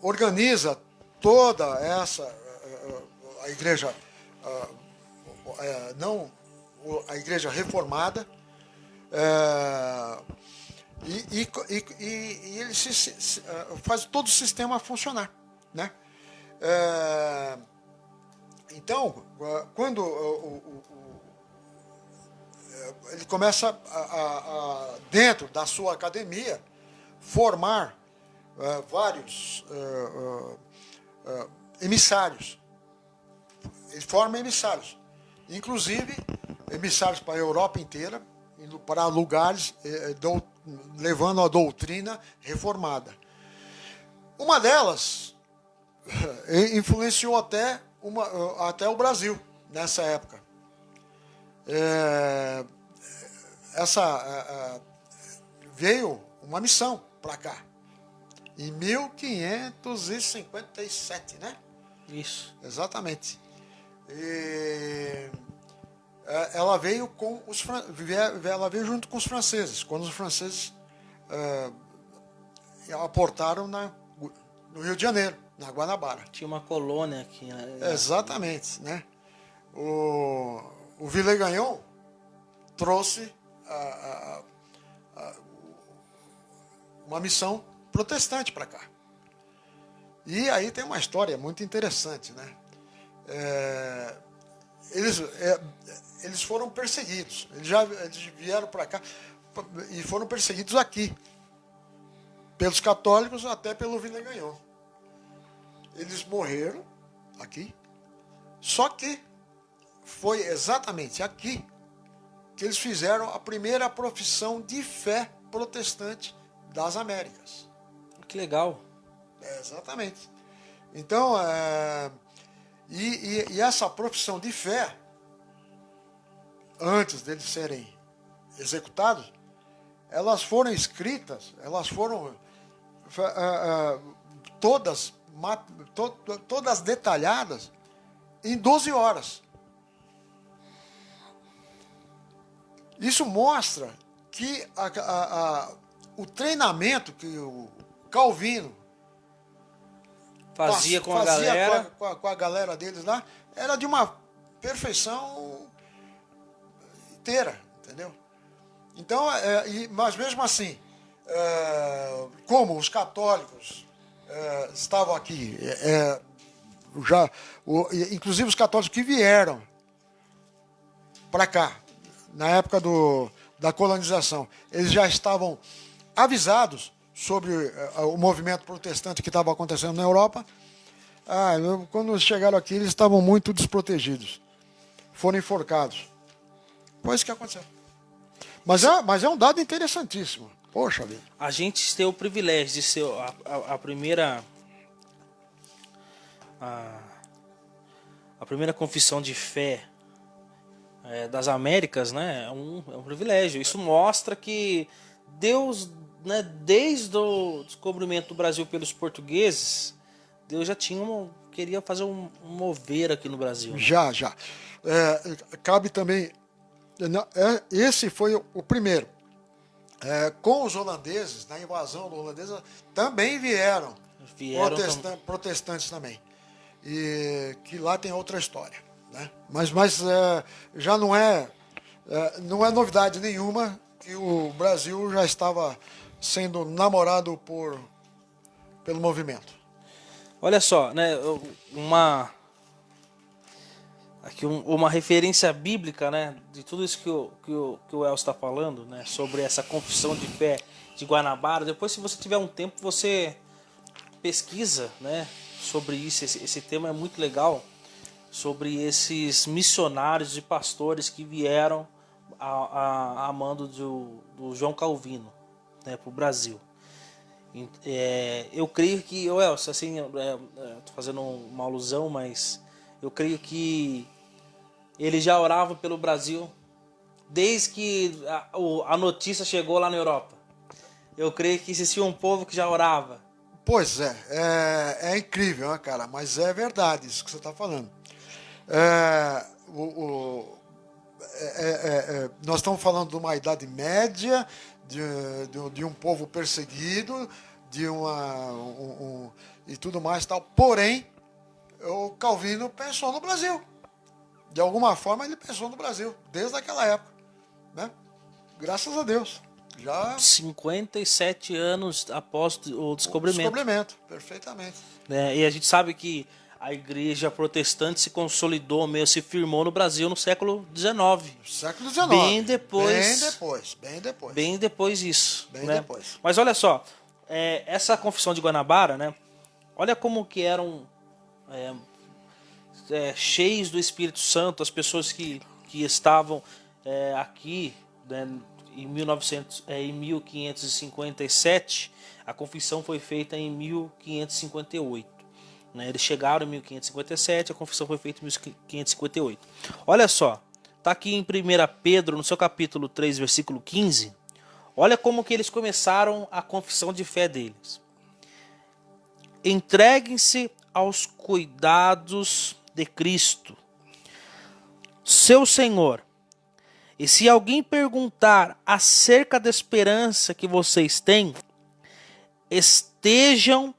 organiza toda essa a igreja a igreja reformada, E ele faz todo o sistema funcionar, né? Então, quando ele começa dentro da sua academia, formar vários emissários. Ele forma emissários, inclusive emissários para a Europa inteira, indo para lugares, levando a doutrina reformada. Uma delas influenciou até o Brasil, nessa época. Veio uma missão para cá, em 1557, né? Isso. Exatamente. Ela veio ela veio junto com os franceses, quando os franceses aportaram no Rio de Janeiro, na Guanabara. Tinha uma colônia aqui, né? Exatamente, né? O Villegagnon trouxe uma missão protestante para cá. E aí tem uma história muito interessante, né? Eles foram perseguidos. Eles vieram para cá e foram perseguidos aqui, pelos católicos, até pelo Villegagnon. Eles morreram aqui, só que foi exatamente aqui que eles fizeram a primeira profissão de fé protestante das Américas. Que legal. Exatamente. Então, e essa profissão de fé, antes deles serem executados, elas foram escritas, elas foram todas detalhadas em 12 horas. Isso mostra que o treinamento que o Calvino Fazia com a galera. Com a galera deles lá, era de uma perfeição inteira, entendeu? Então, mas mesmo assim, como os católicos estavam aqui, inclusive os católicos que vieram para cá, na época da colonização, eles já estavam avisados sobre o movimento protestante que estava acontecendo na Europa. Quando chegaram aqui, eles estavam muito desprotegidos. Foram enforcados. Foi isso que aconteceu. Mas é um dado interessantíssimo. Poxa vida. A gente tem o privilégio de ser a primeira... A primeira confissão de fé das Américas, né? É um privilégio. Isso mostra que Deus, né, desde o descobrimento do Brasil pelos portugueses, Deus já queria fazer um mover aqui no Brasil. Né? Já. Cabe também... Esse foi o primeiro. Com os holandeses, na invasão holandesa, também vieram protestantes também. E que lá tem outra história. Né? Mas já não é novidade nenhuma que o Brasil já estava sendo namorado pelo movimento. Olha só, né, uma referência bíblica, né, de tudo isso que o Elcio está falando, né, sobre essa confissão de fé de Guanabara. Depois, se você tiver um tempo, você pesquisa, né, sobre isso. Esse tema é muito legal, sobre esses missionários e pastores que vieram a mando do João Calvino, né, para o Brasil. Eu creio que, Elcio, assim, tô fazendo uma alusão, mas eu creio que ele já orava pelo Brasil desde que a notícia chegou lá na Europa. Eu creio que existia um povo que já orava. Pois é incrível, né, cara? Mas é verdade isso que você está falando. Nós estamos falando de uma Idade Média, de um povo perseguido, e tudo mais tal. Porém, o Calvino pensou no Brasil. De alguma forma ele pensou no Brasil, desde aquela época. Né? Graças a Deus. Já 57 anos após o descobrimento. descobrimento, perfeitamente. Né? E a gente sabe que a igreja protestante se consolidou, mesmo se firmou no Brasil no século XIX. Século XIX. Bem depois. Bem depois disso. Bem né? depois. Mas olha só, essa confissão de Guanabara, né? Olha como que eram cheios do Espírito Santo as pessoas que estavam aqui, né, em 1557. A confissão foi feita em 1558. Né? Eles chegaram em 1557, a confissão foi feita em 1558. Olha só, tá aqui em 1 Pedro, no seu capítulo 3, versículo 15. Olha como que eles começaram a confissão de fé deles. Entreguem-se aos cuidados de Cristo, seu Senhor. E se alguém perguntar acerca da esperança que vocês têm, estejam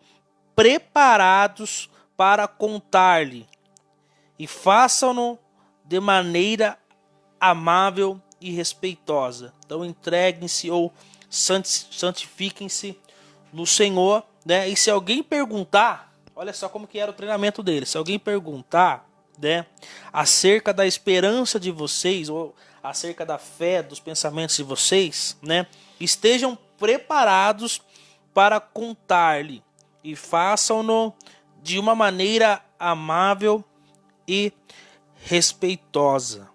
preparados para contar-lhe, e façam-no de maneira amável e respeitosa. Então entreguem-se ou santifiquem-se no Senhor, né? E se alguém perguntar, olha só como que era o treinamento dele. Se alguém perguntar, né, acerca da esperança de vocês ou acerca da fé, dos pensamentos de vocês, né, estejam preparados para contar-lhe e façam-no de uma maneira amável e respeitosa.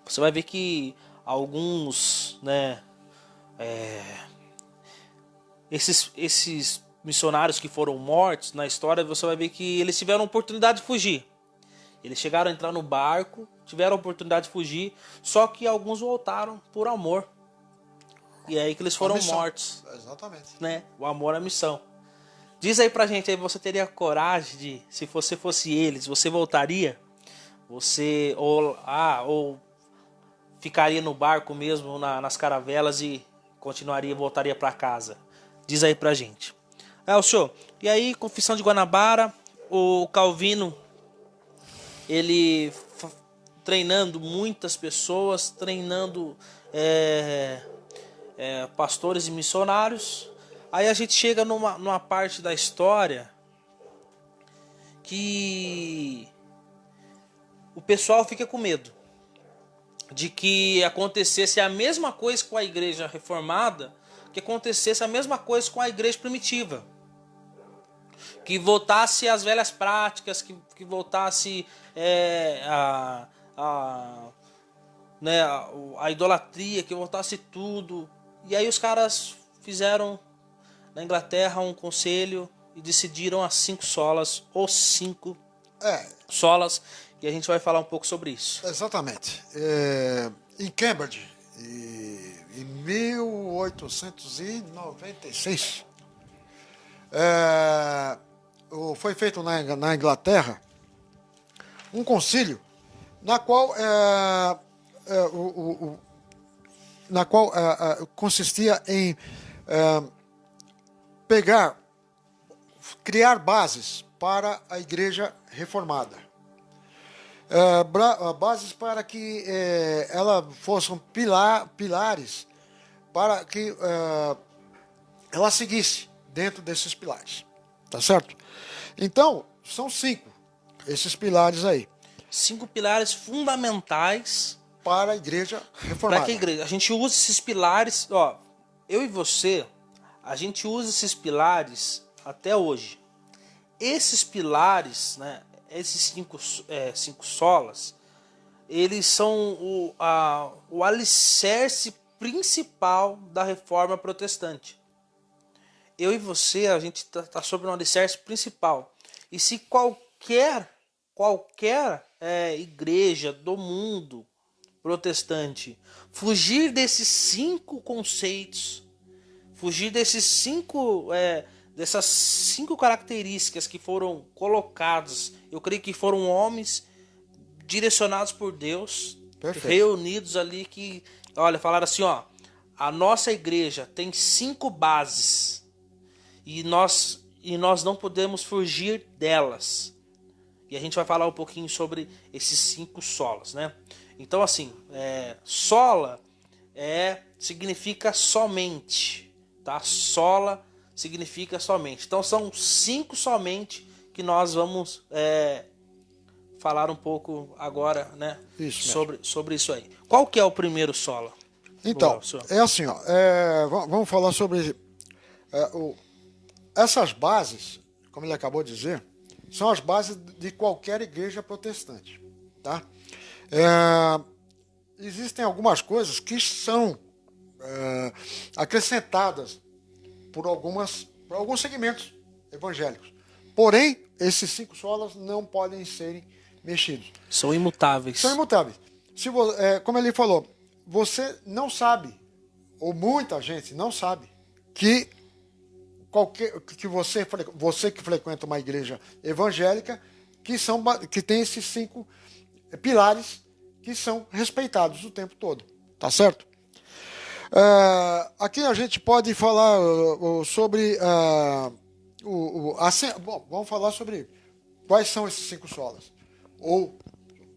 Você vai ver que alguns, né, esses missionários que foram mortos na história, você vai ver que eles tiveram a oportunidade de fugir. Eles chegaram a entrar no barco, tiveram a oportunidade de fugir, só que alguns voltaram por amor. E é aí que eles foram mortos. Exatamente. Né? O amor à missão. Diz aí pra gente, aí você teria coragem de, se você fosse eles, você voltaria? Você ou ficaria no barco mesmo, nas caravelas e voltaria para casa? Diz aí pra gente. O senhor, e aí, confissão de Guanabara, o Calvino, ele treinando muitas pessoas, treinando pastores e missionários. Aí a gente chega numa parte da história que o pessoal fica com medo de que acontecesse a mesma coisa com a igreja reformada, que acontecesse a mesma coisa com a igreja primitiva. Que voltasse às velhas práticas, que voltasse a idolatria, que voltasse tudo. E aí os caras fizeram na Inglaterra um conselho e decidiram as 5 solas, ou 5 solas, e a gente vai falar um pouco sobre isso. Exatamente. Em Cambridge, em 1896, foi feito na Inglaterra um concílio na qual consistia em criar bases para a igreja reformada. Bases para que ela fossem pilares para que ela seguisse dentro desses pilares. Tá certo? Então, são 5 esses pilares aí. 5 pilares fundamentais para a igreja reformada. Para que a igreja? A gente usa esses pilares, eu e você, a gente usa esses pilares até hoje. Esses pilares, né, esses 5 solas, eles são o alicerce principal da reforma protestante. Eu e você, a gente está sobre um alicerce principal. E se qualquer igreja do mundo protestante fugir desses 5 conceitos, fugir dessas 5 características que foram colocadas, eu creio que foram homens direcionados por Deus, perfeito, reunidos ali, que falaram assim, a nossa igreja tem 5 bases e nós não podemos fugir delas. E a gente vai falar um pouquinho sobre esses 5 solas, né? Então, assim, sola significa somente, tá? Sola significa somente. Então são 5 somente que nós vamos falar um pouco agora, né? Isso Sobre isso aí. Qual que é o primeiro sola? Então, Senhor? é assim, ó, vamos falar sobre essas bases, como ele acabou de dizer, são as bases de qualquer igreja protestante, tá? Existem algumas coisas que são acrescentadas por alguns segmentos evangélicos. Porém, esses 5 solas não podem serem mexidos. São imutáveis. São imutáveis. Como ele falou, você não sabe, ou muita gente não sabe, que você que frequenta uma igreja evangélica, que tem esses 5 pilares que são respeitados o tempo todo. Tá certo? Aqui a gente pode falar sobre... bom, vamos falar sobre quais são esses 5 solas. Ou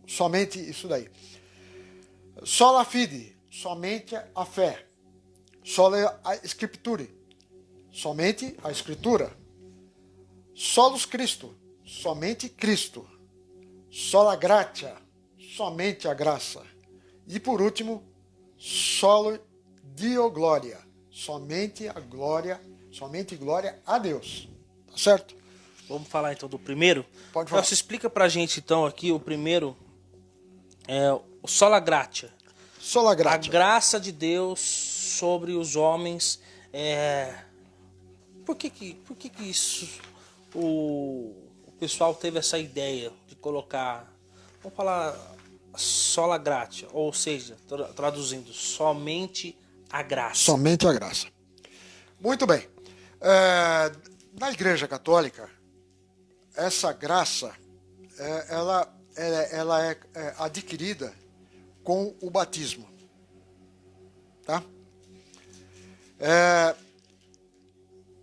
somente isso daí. Sola fide, somente a fé. Sola scriptura, somente a escritura. Solus Christo, somente Cristo. Sola gratia, somente a graça. E por último, solo Dio glória, somente glória a Deus. Tá certo? Vamos falar então do primeiro? Pode falar. Você explica pra gente então aqui o primeiro, o sola gratia. Sola gratia. A graça de Deus sobre os homens. Por que isso o pessoal teve essa ideia de colocar, vamos falar sola gratia, ou seja, traduzindo, somente a graça. Somente a graça. Muito bem. Na Igreja Católica, essa graça ela é adquirida com o batismo. Tá?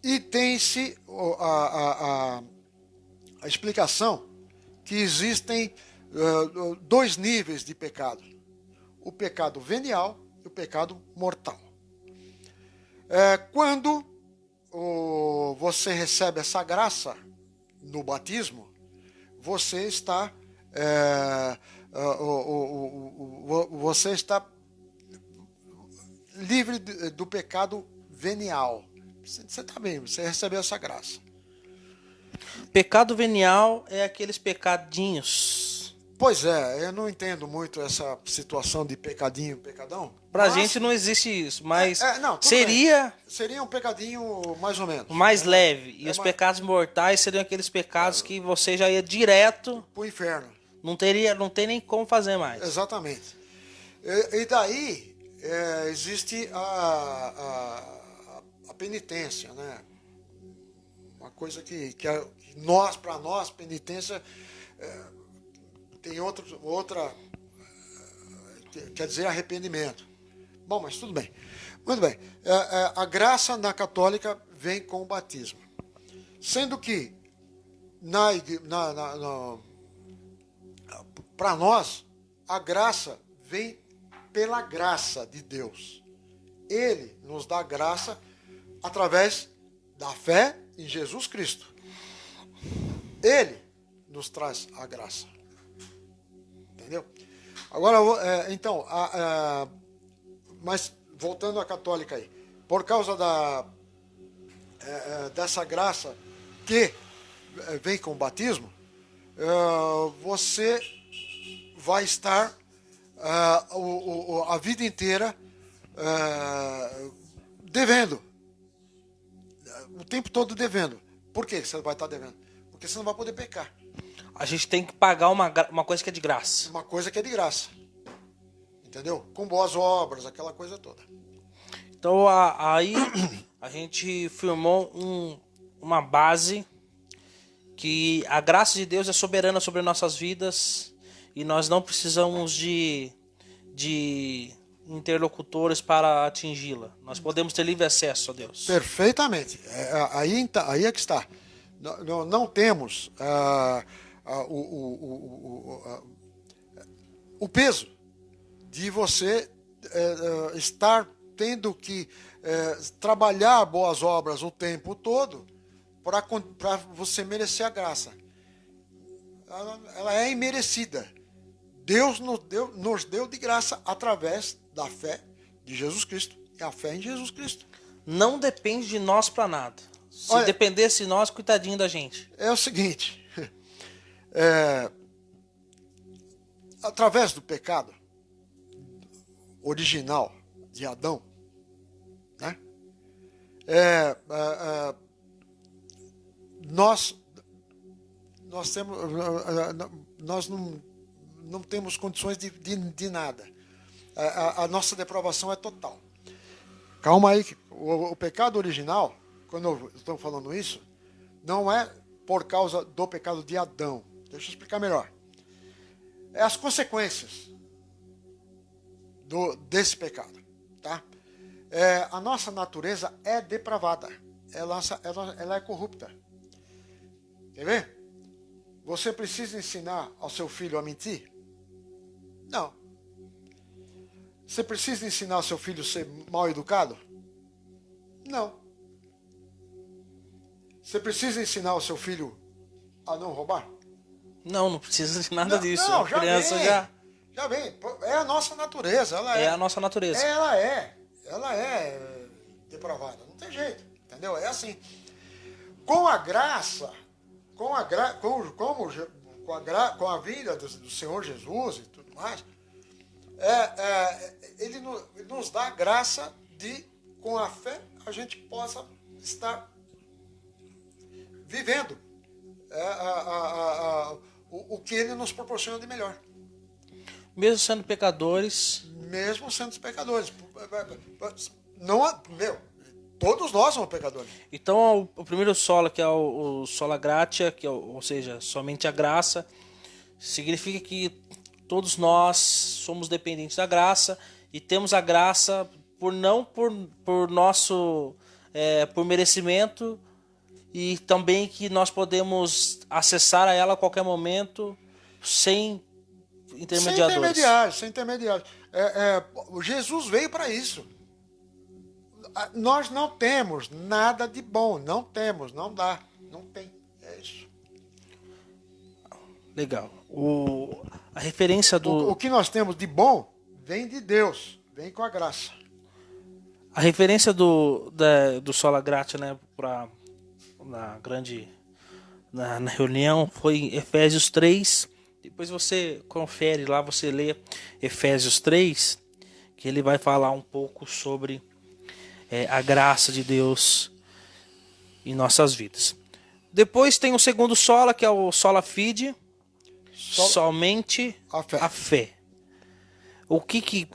E tem-se a explicação que existem 2 níveis de pecado. O pecado venial e o pecado mortal. Quando você recebe essa graça no batismo, você está livre do pecado venial. Você está bem, você recebeu essa graça. Pecado venial é aqueles pecadinhos. Pois é, eu não entendo muito essa situação de pecadinho, pecadão. Pra gente não existe isso, mas não, seria um pecadinho mais ou menos. mais leve. E os pecados mortais seriam aqueles pecados que você já ia direto pro inferno. Não tem nem como fazer mais. Exatamente. E daí existe a penitência, né? Uma coisa que para nós, penitência tem outra, quer dizer arrependimento. Bom, mas tudo bem. Muito bem. A graça na católica vem com o batismo. Sendo que para nós, a graça vem pela graça de Deus. Ele nos dá graça através da fé em Jesus Cristo. Ele nos traz a graça. Entendeu? Agora, então, mas voltando à católica aí, por causa dessa graça que vem com o batismo, você vai estar a vida inteira devendo. O tempo todo devendo. Por que você vai estar devendo? Porque você não vai poder pecar. A gente tem que pagar uma coisa que é de graça. Uma coisa que é de graça. Entendeu? Com boas obras, aquela coisa toda. Então aí a gente firmou uma base que a graça de Deus é soberana sobre nossas vidas e nós não precisamos de interlocutores para atingi-la. Nós podemos ter livre acesso a Deus. Perfeitamente. Aí é que está. Não temos o peso de você estar tendo que trabalhar boas obras o tempo todo para você merecer a graça. Ela é imerecida. Deus nos deu de graça através da fé de Jesus Cristo. E a fé em Jesus Cristo. Não depende de nós para nada. Se Olha, dependesse de nós, coitadinho da gente. é o seguinte, através do pecado original de Adão, né? Nós não temos condições de nada. A nossa depravação é total. Calma aí, o pecado original, quando eu estou falando isso, não é por causa do pecado de Adão. Deixa eu explicar melhor. É as consequências desse pecado, tá? A nossa natureza é depravada. Ela é corrupta. Quer ver? Você precisa ensinar ao seu filho a mentir? Não. Você precisa ensinar ao seu filho a ser mal educado? Não. Você precisa ensinar ao seu filho a não roubar? Não precisa de nada disso. Não, A criança já vem. É a nossa natureza. É a nossa natureza. Ela é depravada. Não tem jeito. Entendeu? É assim. Com a graça, com a vida do Senhor Jesus e tudo mais, ele nos dá a graça de, com a fé, a gente possa estar vivendo o que ele nos proporciona de melhor. Mesmo sendo pecadores. Mesmo sendo pecadores. Não, todos nós somos pecadores. Então, o primeiro sola, que é o sola gratia, que ou seja, somente a graça, significa que todos nós somos dependentes da graça e temos a graça por nosso por merecimento, e também que nós podemos acessar a ela a qualquer momento sem intermediadores. Sem intermediários. Jesus veio para isso. Nós não temos nada de bom. Não temos, não dá. Não tem. É isso. Legal. A referência do... O que nós temos de bom vem de Deus. Vem com a graça. A referência do sola gratia, né, na reunião foi em Efésios 3. Depois você confere lá, você lê Efésios 3, que ele vai falar um pouco sobre a graça de Deus em nossas vidas. Depois tem o segundo sola, que é o sola fide, somente a fé. O que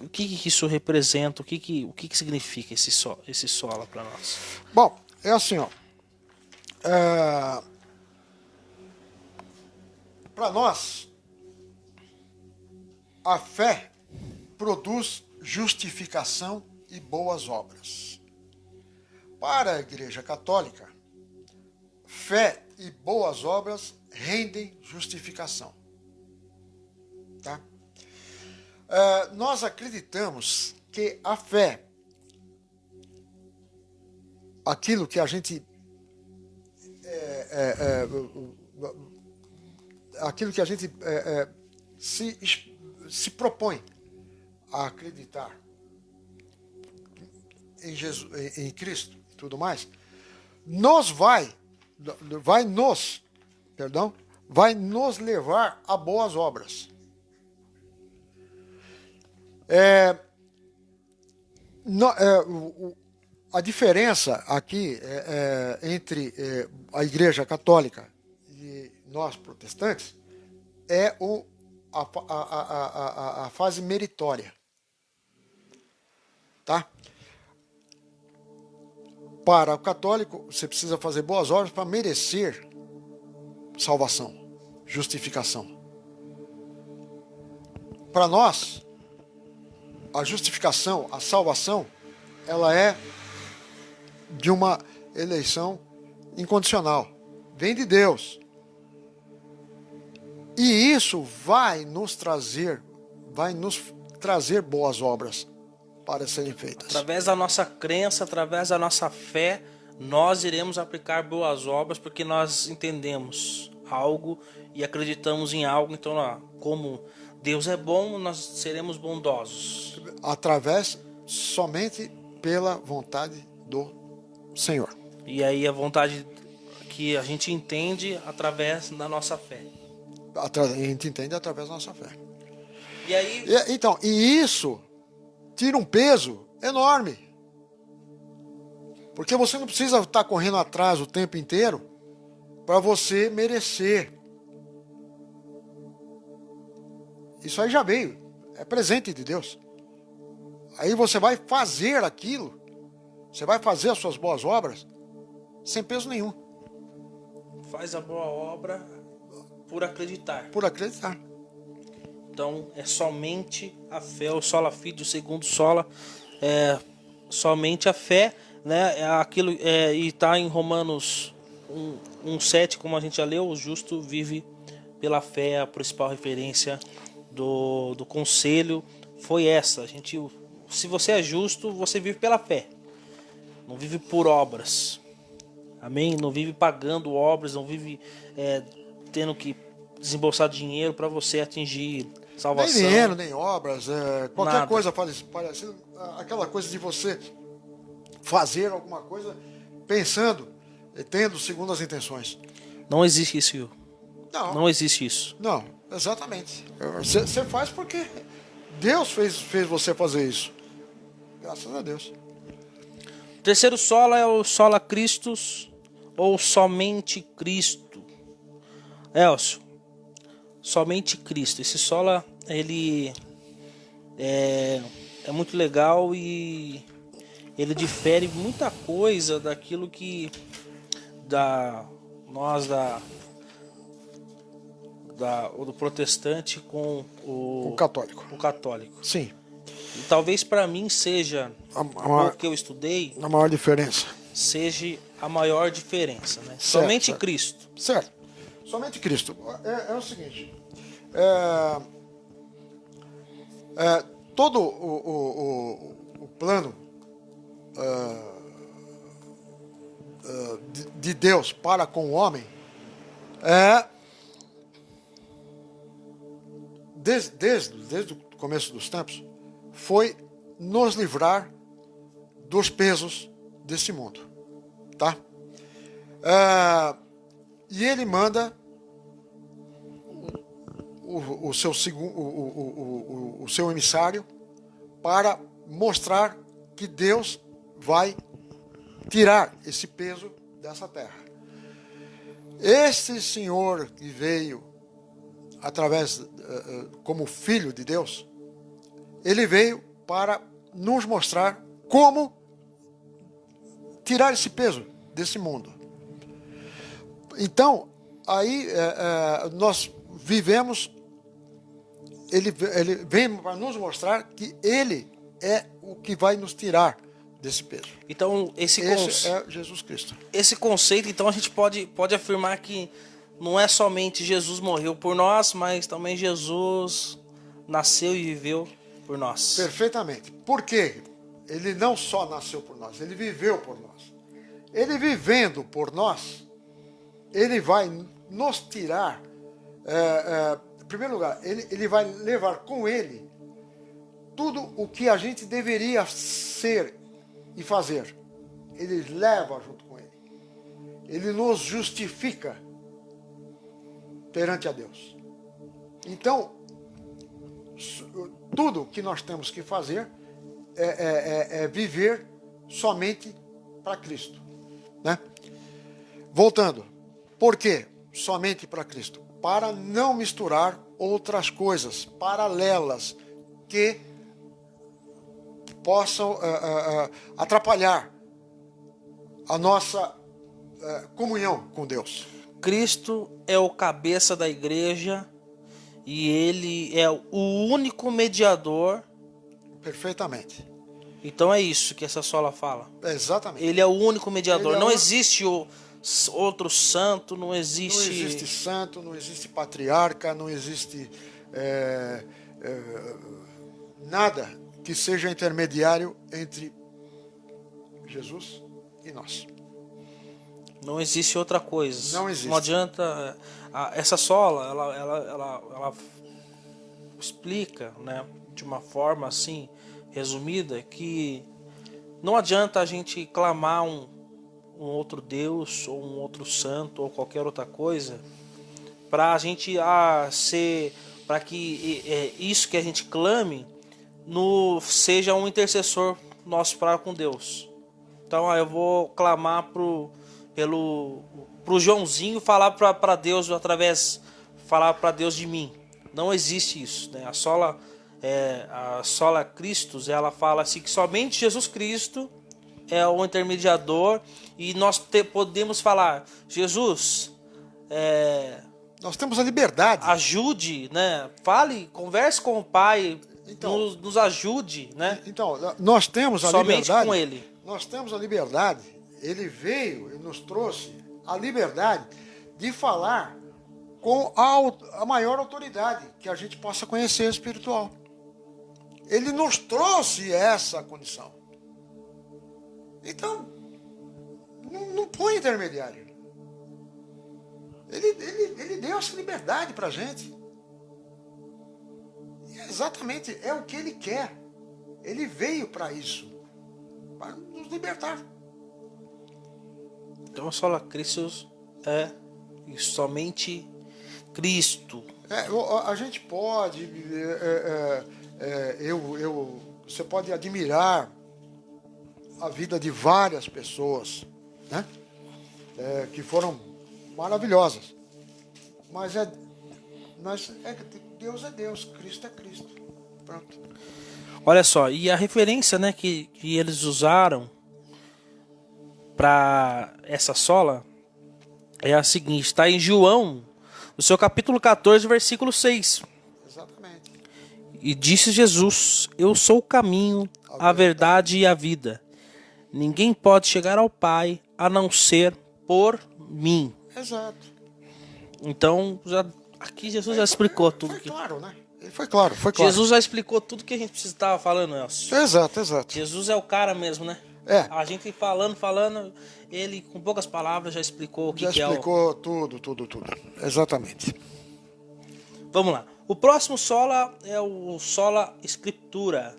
isso representa? O que significa esse sola para nós? Bom, é assim, ó. Para nós, a fé produz justificação e boas obras. Para a Igreja Católica, fé e boas obras rendem justificação. Tá? Nós acreditamos que a fé, aquilo que a gente se propõe a acreditar em Jesus, em Cristo e tudo mais, vai nos levar a boas obras. A diferença aqui entre a Igreja Católica e nós protestantes é a fase meritória. Tá? Para o católico, você precisa fazer boas obras para merecer salvação, justificação. Para nós, a justificação, a salvação, ela é de uma eleição incondicional. Vem de Deus. E isso vai nos trazer boas obras para serem feitas. Através da nossa crença, através da nossa fé, nós iremos aplicar boas obras, porque nós entendemos algo e acreditamos em algo. Então, como Deus é bom, nós seremos bondosos. Através, somente pela vontade do Senhor. E aí a vontade que a gente entende através da nossa fé. A gente entende através da nossa fé. E aí... Então, e isso tira um peso enorme. Porque você não precisa estar correndo atrás o tempo inteiro para você merecer. Isso aí já veio. É presente de Deus. Aí você vai fazer aquilo. Você vai fazer as suas boas obras sem peso nenhum. Faz a boa obra por acreditar. Por acreditar. Então é somente a fé, o sola fide, o segundo sola, é somente a fé, né? É aquilo, e está em Romanos 1:7, como a gente já leu, o justo vive pela fé. A principal referência do conselho foi essa. Se você é justo, você vive pela fé, não vive por obras. Amém? Não vive pagando obras, não vive tendo que desembolsar dinheiro para você atingir salvação. Nem dinheiro, nem obras, qualquer Nada. coisa parecida. Aquela coisa de você fazer alguma coisa pensando, tendo segundo as intenções. Não existe isso. Não, Não existe isso. não, exatamente. Você faz porque Deus fez você fazer isso. Graças a Deus. O terceiro sola é o sola Christus, ou somente Cristo. Elcio, somente Cristo. Esse sola, ele é muito legal e ele difere muita coisa daquilo que do protestante com O católico. o católico. Sim. E talvez para mim seja, o que eu estudei, A maior diferença. seja a maior diferença, né? Certo, Somente certo. Cristo. Certo. Somente Cristo. É o seguinte. Todo o plano de Deus para com o homem desde o começo dos tempos foi nos livrar dos pesos desse mundo, tá? E ele manda o seu emissário para mostrar que Deus vai tirar esse peso dessa terra. Esse Senhor que veio como Filho de Deus, ele veio para nos mostrar como tirar esse peso desse mundo. Então, aí nós vivemos, ele vem para nos mostrar que ele é o que vai nos tirar desse peso. Então, esse é Jesus Cristo. Esse conceito, então, a gente pode afirmar que não é somente Jesus morreu por nós, mas também Jesus nasceu e viveu por nós. Perfeitamente. Por quê? Ele não só nasceu por nós, ele viveu por nós. Ele vivendo por nós, ele vai nos tirar, em primeiro lugar, ele vai levar com ele tudo o que a gente deveria ser e fazer. Ele leva junto com ele. Ele nos justifica perante a Deus. Então, tudo que nós temos que fazer é viver somente para Cristo, né? Voltando, por quê? Somente para Cristo? Para não misturar outras coisas paralelas que possam atrapalhar a nossa comunhão com Deus. Cristo é o cabeça da igreja e ele é o único mediador. Perfeitamente. Então é isso que essa sola fala. Exatamente. Ele é o único mediador. Ele é não o- existe outro santo, não existe... Não existe santo, não existe patriarca, não existe nada que seja intermediário entre Jesus e nós. Não existe outra coisa. Não existe. Não adianta. Essa sola, ela explica, né, de uma forma assim, resumida, que não adianta a gente clamar um outro Deus, ou um outro santo, ou qualquer outra coisa, para a gente ser. Para que isso que a gente clame seja um intercessor nosso para com Deus. Então eu vou clamar pro Joãozinho falar para Deus falar para Deus de mim. Não existe isso, né? A sola Christus, ela fala assim que somente Jesus Cristo é o intermediador e nós podemos falar: Jesus, nós temos a liberdade. ajude, né? Fale, converse com o Pai, Então, nos ajude, né? Então, nós temos a Somente liberdade. com Ele. Nós temos a liberdade. Ele veio e nos trouxe a liberdade de falar com a maior autoridade que a gente possa conhecer espiritual. Ele nos trouxe essa condição. Então, não põe intermediário. Ele deu essa liberdade para a gente. E exatamente é o que ele quer. Ele veio para isso, para nos libertar. Então, a sola Christus é somente Cristo. A gente pode, você pode admirar a vida de várias pessoas, né? Que foram maravilhosas. Mas Deus é Deus, Cristo é Cristo. Pronto. Olha só, e a referência, né, que eles usaram para essa sola é a seguinte: está em João, no seu capítulo 14, versículo 6. Exatamente. E disse Jesus: eu sou o caminho, a verdade e a vida. Ninguém pode chegar ao Pai a não ser por mim. Exato. Então, aqui Jesus já explicou tudo. Foi claro, né? Foi claro. Jesus já explicou tudo que a gente estava falando, Elcio. Exato. Jesus é o cara mesmo, né? A gente falando, ele com poucas palavras já explicou o que é o... Já explicou tudo. Exatamente. Vamos lá. O próximo sola é o sola escritura.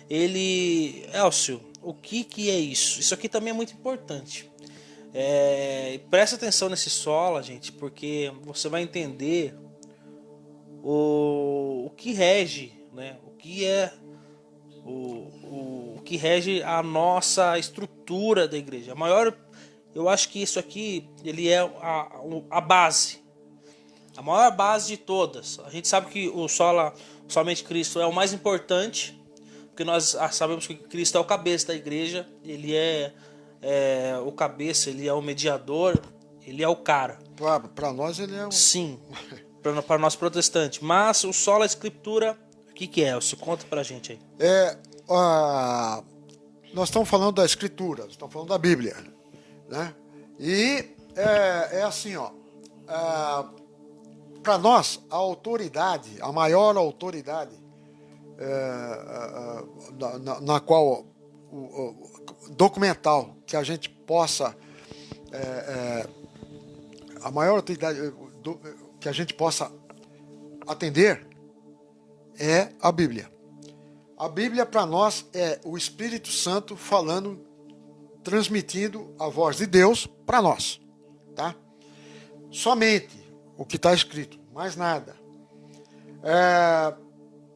Elcio, o que é isso? Isso aqui também é muito importante. Presta atenção nesse sola, gente, porque você vai entender o que rege, né? O que é o que rege a nossa estrutura da igreja. Eu acho que isso aqui ele é a base, a maior base de todas. A gente sabe que somente Cristo é o mais importante, porque nós sabemos que Cristo é o cabeça da igreja. Ele é o cabeça, ele é o mediador, ele é o cara. Para nós ele é o... Sim, para nós protestantes. Mas o sola escritura, o que é? Você conta pra gente aí. Nós estamos falando da Escritura, estamos falando da Bíblia, né? E é assim, ó. Para nós, a autoridade, a maior autoridade na qual documental que a gente possa a maior autoridade que a gente possa atender é a Bíblia. A Bíblia para nós é o Espírito Santo falando, transmitindo a voz de Deus para nós, tá? Somente o que está escrito, mais nada.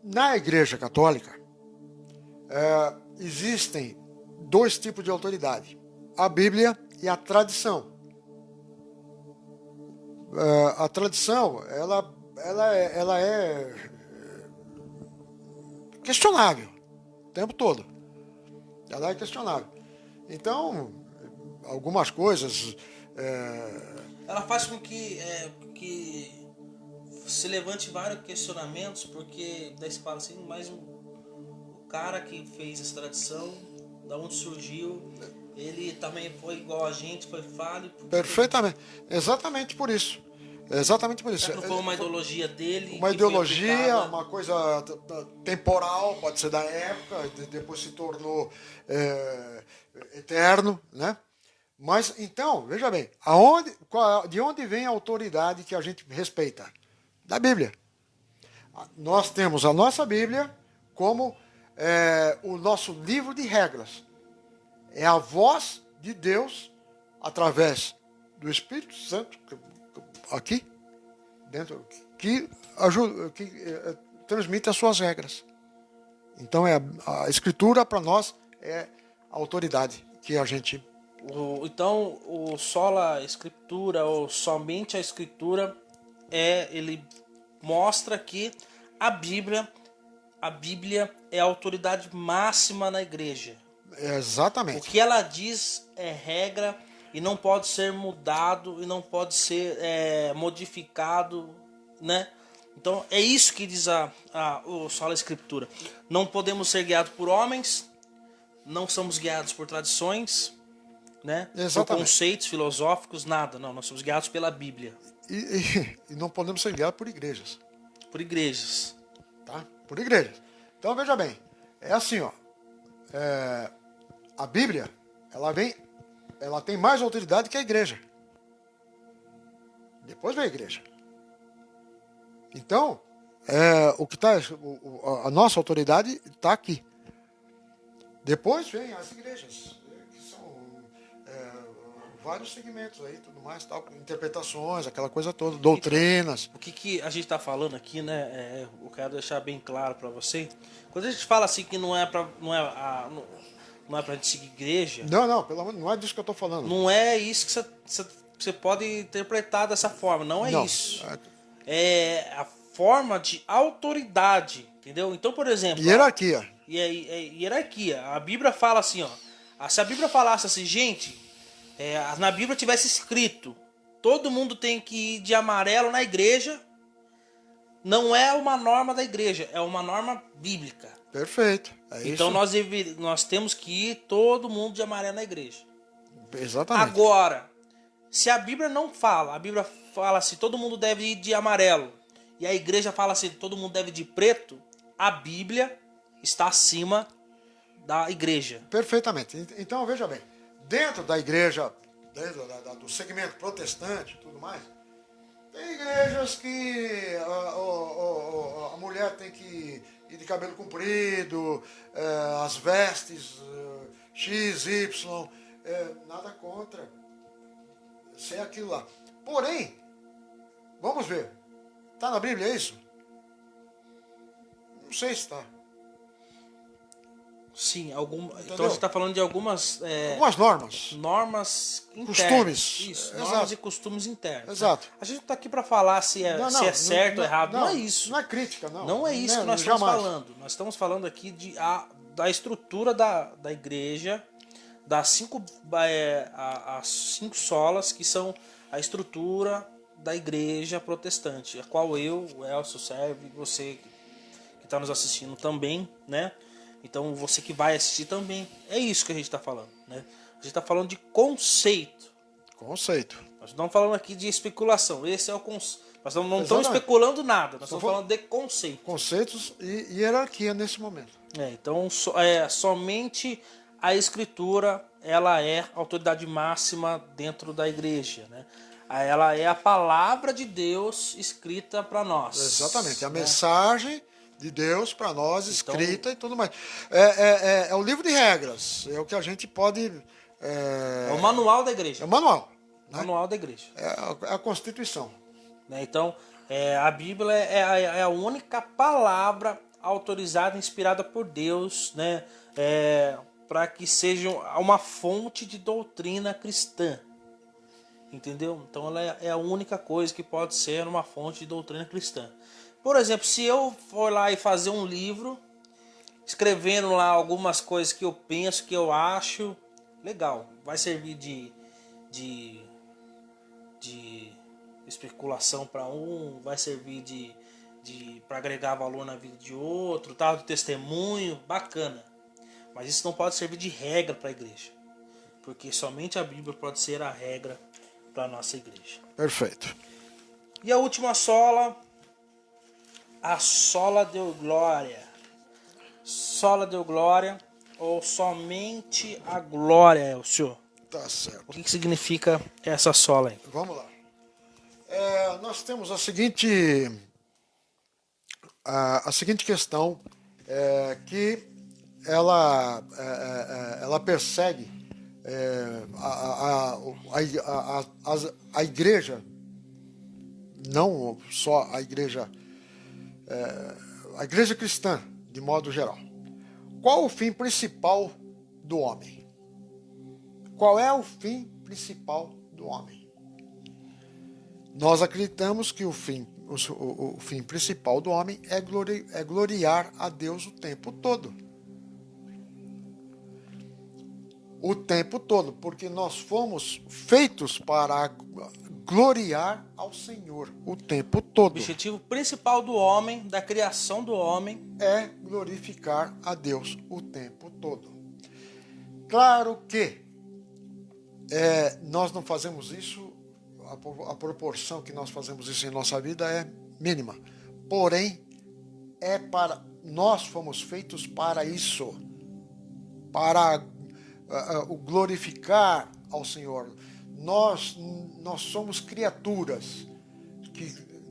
Na Igreja Católica existem dois tipos de autoridade: a Bíblia e a tradição. A tradição, ela é questionável o tempo todo. Ela é questionável. Então, algumas coisas... Ela faz com que se levante vários questionamentos, porque daí se fala assim, mas o cara que fez essa tradição, da onde surgiu, ele também foi igual a gente, foi falho. Perfeitamente. Exatamente por isso. É exatamente por isso. Será que não foi uma ideologia dele? Uma que foi ideologia, aplicada? uma coisa temporal, pode ser da época, depois se tornou eterno, né? Mas então, veja bem, de onde vem a autoridade que a gente respeita? Da Bíblia. Nós temos a nossa Bíblia como o nosso livro de regras. É a voz de Deus através do Espírito Santo aqui dentro que ajuda, que transmite as suas regras. Então a Escritura para nós é a autoridade que a gente. Então, o sola escritura ou somente a escritura ele mostra que a Bíblia é a autoridade máxima na igreja. O Exatamente. que ela diz é regra e não pode ser mudado e não pode ser modificado, né? Então é isso que diz o sola escritura. Não podemos ser guiados por homens, não somos guiados por tradições, né? Por conceitos filosóficos, nada. Não, nós somos guiados pela Bíblia. E não podemos ser guiados por igrejas. Por igrejas. Tá? Por igrejas. Então veja bem, é assim, ó. A Bíblia, ela tem mais autoridade que a igreja. Depois vem a igreja. Então, a nossa autoridade está aqui. Depois vem as igrejas, que são vários segmentos aí, tudo mais, tal, interpretações, aquela coisa toda, doutrinas. O que a gente está falando aqui, né? Eu quero deixar bem claro para você. Quando a gente fala assim que não é para gente seguir igreja. Não, pelo amor, não é disso que eu estou falando. Não é isso que você pode interpretar dessa forma. Não é isso. É a forma de autoridade, entendeu? Então, por exemplo. Hierarquia. Hierarquia. A Bíblia fala assim, ó. Se a Bíblia falasse assim, gente, na Bíblia tivesse escrito, todo mundo tem que ir de amarelo na igreja, não é uma norma da igreja, é uma norma bíblica. Perfeito. Então nós temos que ir todo mundo de amarelo na igreja. Exatamente. Agora, se a Bíblia não fala, a Bíblia fala assim, todo mundo deve ir de amarelo, e a igreja fala assim, todo mundo deve ir de preto, a Bíblia está acima da igreja. Perfeitamente. Então, veja bem, dentro da igreja, dentro do segmento protestante e tudo mais, tem igrejas que a mulher tem que ir de cabelo comprido, as vestes X, Y, nada contra. Ser aquilo lá. Porém, vamos ver, está na Bíblia isso? Não sei se está. Sim, então a gente está falando de algumas normas. Normas internas. Costumes. Isso, normas e costumes internos. Exato. Né? A gente não está aqui para falar se é certo ou errado. Não é isso. Não é crítica, não. Não é isso que nós estamos falando. Nós estamos falando aqui da estrutura da igreja, das as 5 solas, que são a estrutura da igreja protestante, a qual o Elcio serve, você que está nos assistindo também, né? Então você que vai assistir também. É isso que a gente está falando, né? A gente está falando de conceito. Conceito. Nós não estamos falando aqui de especulação. Esse é o conceito. Nós não estamos especulando nada. Nós estamos falando de conceito. Conceitos e hierarquia nesse momento. Então somente a Escritura ela é a autoridade máxima dentro da igreja, né? Ela é a palavra de Deus escrita para nós. Exatamente. A mensagem de Deus para nós, escrita e tudo mais. É o livro de regras. É o que a gente pode... É o manual da igreja. É o manual. Né? Manual da igreja. É a Constituição. Né? Então, a Bíblia é a única palavra autorizada, inspirada por Deus, né? Para que seja uma fonte de doutrina cristã. Entendeu? Então, ela é a única coisa que pode ser uma fonte de doutrina cristã. Por exemplo, se eu for lá e fazer um livro, escrevendo lá algumas coisas que eu penso, que eu acho, legal, vai servir de especulação para vai servir para agregar valor na vida de outro, tal, de testemunho, bacana. Mas isso não pode servir de regra para a igreja, porque somente a Bíblia pode ser a regra para a nossa igreja. Perfeito. E a última sola, a sola deu glória. Sola deu glória, ou somente a glória, Elcio. Tá certo. O que significa essa sola aí? Vamos lá. Nós temos a seguinte questão, que ela persegue a igreja, não só a igreja cristã, de modo geral. Qual o fim principal do homem? Qual é o fim principal do homem? Nós acreditamos que o fim principal do homem é gloriar a Deus o tempo todo. O tempo todo, porque nós fomos feitos para gloriar ao Senhor o tempo todo. O objetivo principal do homem, da criação do homem, é glorificar a Deus o tempo todo. Claro que nós não fazemos isso, a proporção que nós fazemos isso em nossa vida é mínima. Porém, nós fomos feitos para isso, para o glorificar ao Senhor. Nós somos criaturas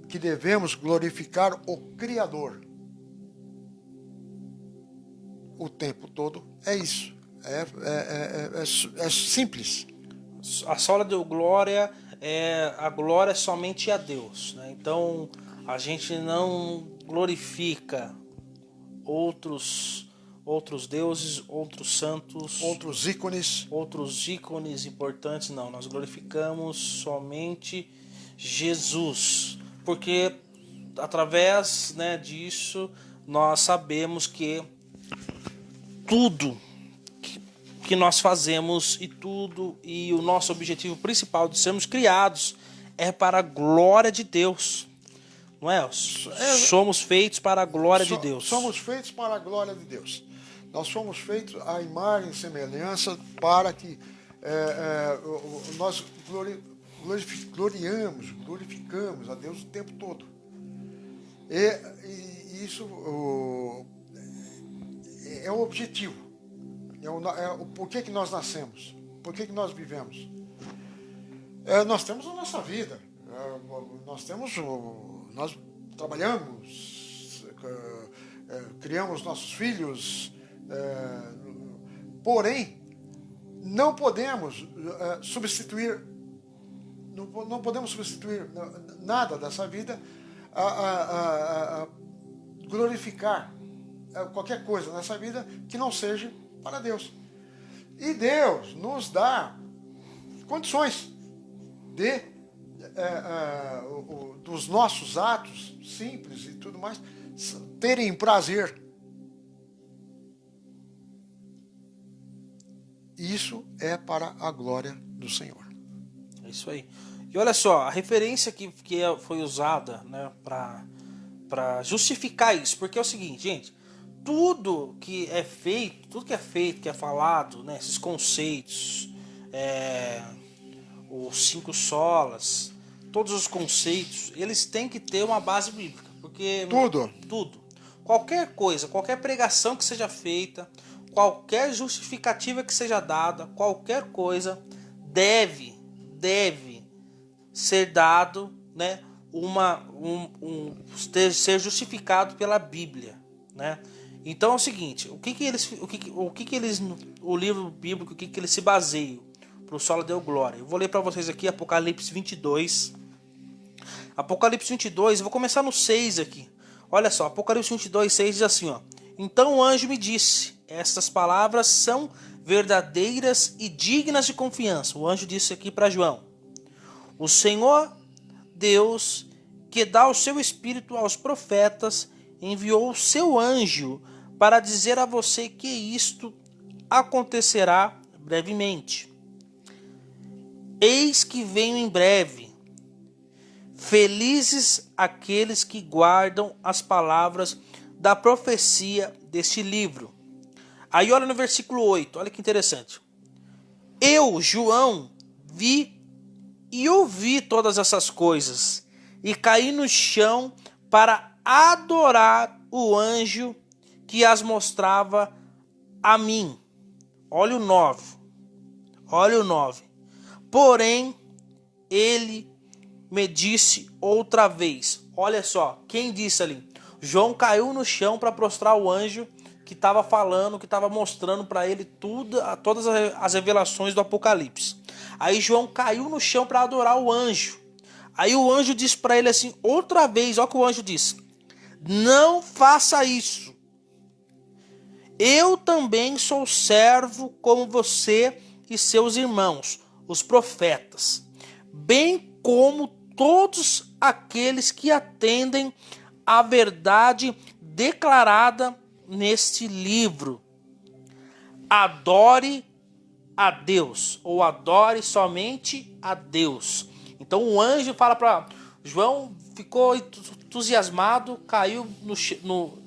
que devemos glorificar o Criador o tempo todo. É isso. É simples. A sola deu glória, a glória é somente a Deus, né? Então a gente não glorifica outros deuses, outros santos, outros ícones importantes, não. Nós glorificamos somente Jesus, porque através, né, disso nós sabemos que tudo que nós fazemos e o nosso objetivo principal de sermos criados é para a glória de Deus. Não é? Somos feitos para a glória de Deus. Somos feitos para a glória de Deus. Nós somos feitos à imagem e semelhança para que nós glorificamos a Deus o tempo todo. E isso é o objetivo. Por que nós nascemos? Por que nós vivemos? Nós temos a nossa vida. Nós trabalhamos, criamos nossos filhos, porém não podemos substituir nada dessa vida a glorificar qualquer coisa nessa vida que não seja para Deus. E Deus nos dá condições dos nossos atos simples e tudo mais terem prazer. Isso é para a glória do Senhor. É isso aí. E olha só, a referência que foi usada, né, para justificar isso, porque é o seguinte, gente, tudo que é feito, que é falado, né, esses conceitos, os 5 solas, todos os conceitos, eles têm que ter uma base bíblica, porque tudo, qualquer coisa, qualquer pregação que seja feita, qualquer justificativa que seja dada, qualquer coisa deve ser dado, né, ser justificado pela Bíblia, né? Então é o seguinte, o livro bíblico, o que ele se baseia para o sola deu glória? Eu vou ler para vocês aqui Apocalipse 22. Apocalipse 22, eu vou começar no 6 aqui. Olha só, Apocalipse 22, 6 diz assim, ó: Então o anjo me disse, estas palavras são verdadeiras e dignas de confiança. O anjo disse aqui para João: O Senhor Deus, que dá o seu espírito aos profetas, enviou o seu anjo para dizer a você que isto acontecerá brevemente. Eis que venho em breve. Felizes aqueles que guardam as palavras da profecia deste livro. Aí olha no versículo 8, olha que interessante. Eu, João, vi e ouvi todas essas coisas e caí no chão para adorar o anjo que as mostrava a mim. Olha o 9. Olha o 9. Porém, ele me disse outra vez. Olha só, quem disse ali? João caiu no chão para prostrar o anjo que estava falando, que estava mostrando para ele todas as revelações do Apocalipse. Aí João caiu no chão para adorar o anjo. Aí o anjo disse para ele assim, outra vez, olha o que o anjo disse. Não faça isso. Eu também sou servo como você e seus irmãos, os profetas, bem como todos aqueles que atendem à verdade declarada neste livro. Adore a Deus, ou adore somente a Deus. Então o anjo fala para João, ficou entusiasmado, caiu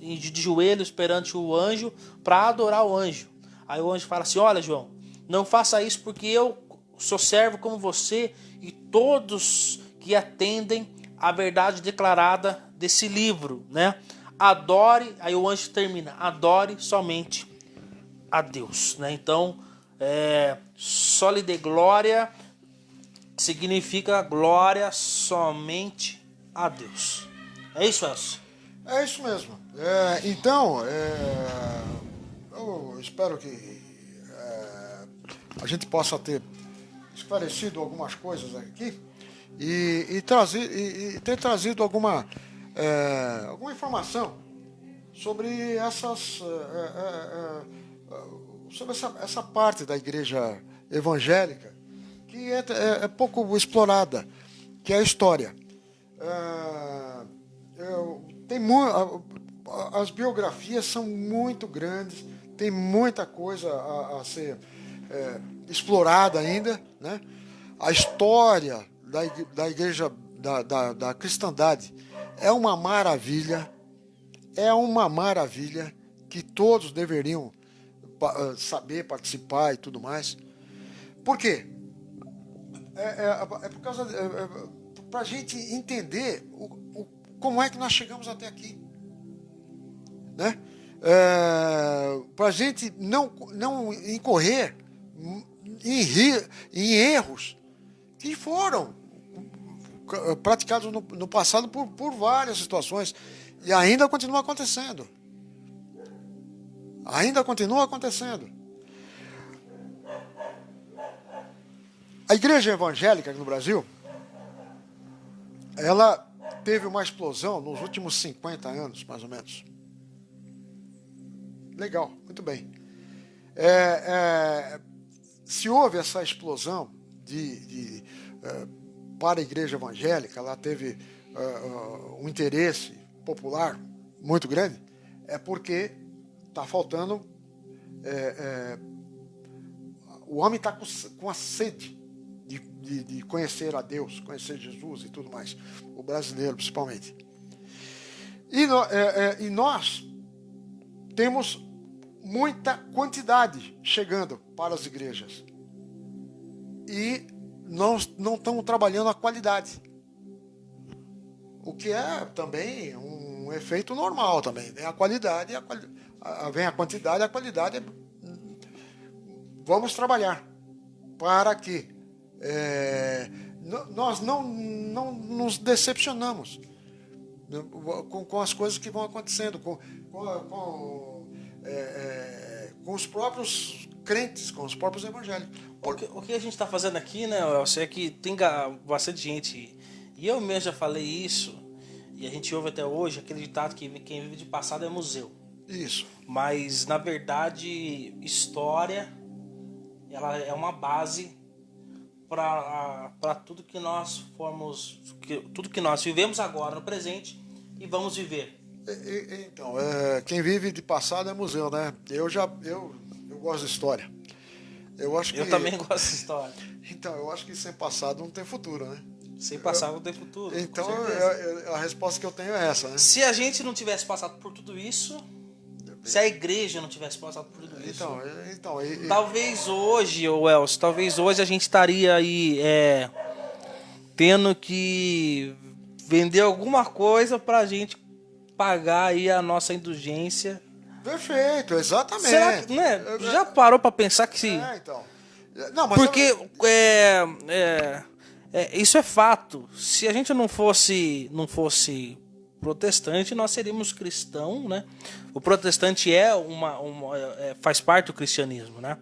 de joelhos perante o anjo para adorar o anjo. Aí o anjo fala assim, olha João, não faça isso porque eu sou servo como você e todos que atendem à verdade declarada desse livro, né? Adore, aí o anjo termina, adore somente a Deus, né? Então, só lhe dê glória significa glória somente a Deus. É isso, Elcio? É isso mesmo. Então, eu espero que a gente possa ter esclarecido algumas coisas aqui e ter trazido alguma informação sobre sobre essa parte da igreja evangélica que é pouco explorada, que é a história. As biografias são muito grandes, tem muita coisa a ser explorada ainda, né? A história da igreja, da cristandade é uma maravilha que todos deveriam saber, participar e tudo mais. Por quê? Por causa para a gente entender como é que nós chegamos até aqui, né? Para a gente não incorrer em erros que foram praticados no passado por várias situações e ainda continua acontecendo. A igreja evangélica no Brasil, ela teve uma explosão nos últimos 50 anos, mais ou menos. Legal, muito bem. Se houve essa explosão para a igreja evangélica, ela teve um interesse popular muito grande, é porque está faltando... o homem está com a sede de conhecer a Deus, conhecer Jesus e tudo mais. O brasileiro, principalmente. E nós temos muita quantidade chegando para as igrejas. E não estamos trabalhando a qualidade. O que é também um efeito normal também. Vem a qualidade, vem a quantidade, a qualidade. Vamos trabalhar para que nós não nos decepcionamos com as coisas que vão acontecendo, com os próprios crentes, com os próprios evangélicos. O que a gente está fazendo aqui, né, Elcio, é que tem bastante gente, e eu mesmo já falei isso, e a gente ouve até hoje aquele ditado que quem vive de passado é museu. Isso. Mas, na verdade, história, ela é uma base para tudo que nós tudo que nós vivemos agora no presente e vamos viver. Então, quem vive de passado é museu, né? Eu gosto de história. Eu também gosto de história. Então, eu acho que sem passado não tem futuro, né? Sem passado não tem futuro. Então, a resposta que eu tenho é essa, né? Se a gente não tivesse passado por tudo isso, se a igreja não tivesse passado por tudo isso, talvez hoje, Elcio, talvez hoje a gente estaria aí tendo que vender alguma coisa pra gente pagar aí a nossa indulgência. Perfeito, exatamente. Será que, né? Já parou pra pensar que Então. Não, mas porque isso é fato. Se a gente não fosse protestante, nós seríamos cristão, né? O protestante faz parte do cristianismo, né?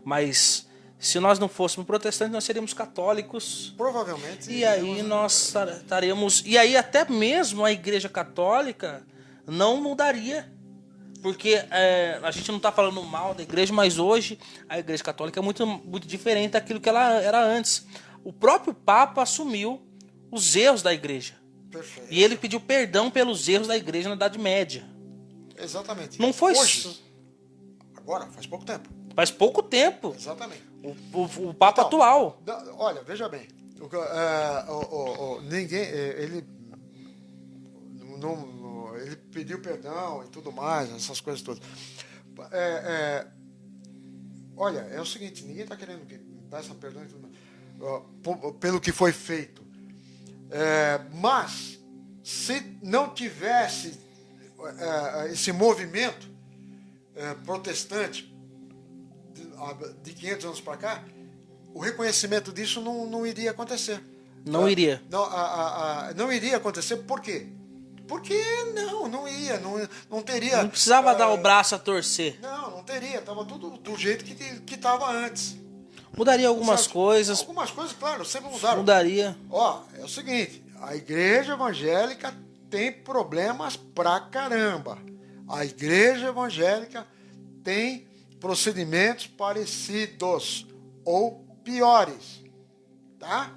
Mas se nós não fôssemos protestantes, nós seríamos católicos. Provavelmente. E aí nós estaremos. E aí até mesmo a Igreja Católica não mudaria. Porque a gente não está falando mal da igreja, mas hoje a Igreja Católica é muito, muito diferente daquilo que ela era antes. O próprio Papa assumiu os erros da igreja. Perfeito. E ele pediu perdão pelos erros da igreja na Idade Média. Exatamente. Não foi hoje. Agora, faz pouco tempo. Faz pouco tempo. Exatamente. O Papa atual. Olha, veja bem. Ninguém. Ele pediu perdão e tudo mais, essas coisas todas. Olha, é o seguinte: ninguém está querendo que peça perdão e tudo mais, pelo que foi feito. Mas, se não tivesse esse movimento protestante de 500 anos para cá, o reconhecimento disso não iria acontecer. Não iria. Não iria acontecer, por quê? Porque não ia, não teria... Não precisava dar o braço a torcer. Não teria, estava tudo do jeito que estava antes. Mudaria algumas coisas. Algumas coisas, claro, sempre mudaram. Mudaria. Ó, é o seguinte, a igreja evangélica tem problemas pra caramba. A igreja evangélica tem procedimentos parecidos ou piores, tá?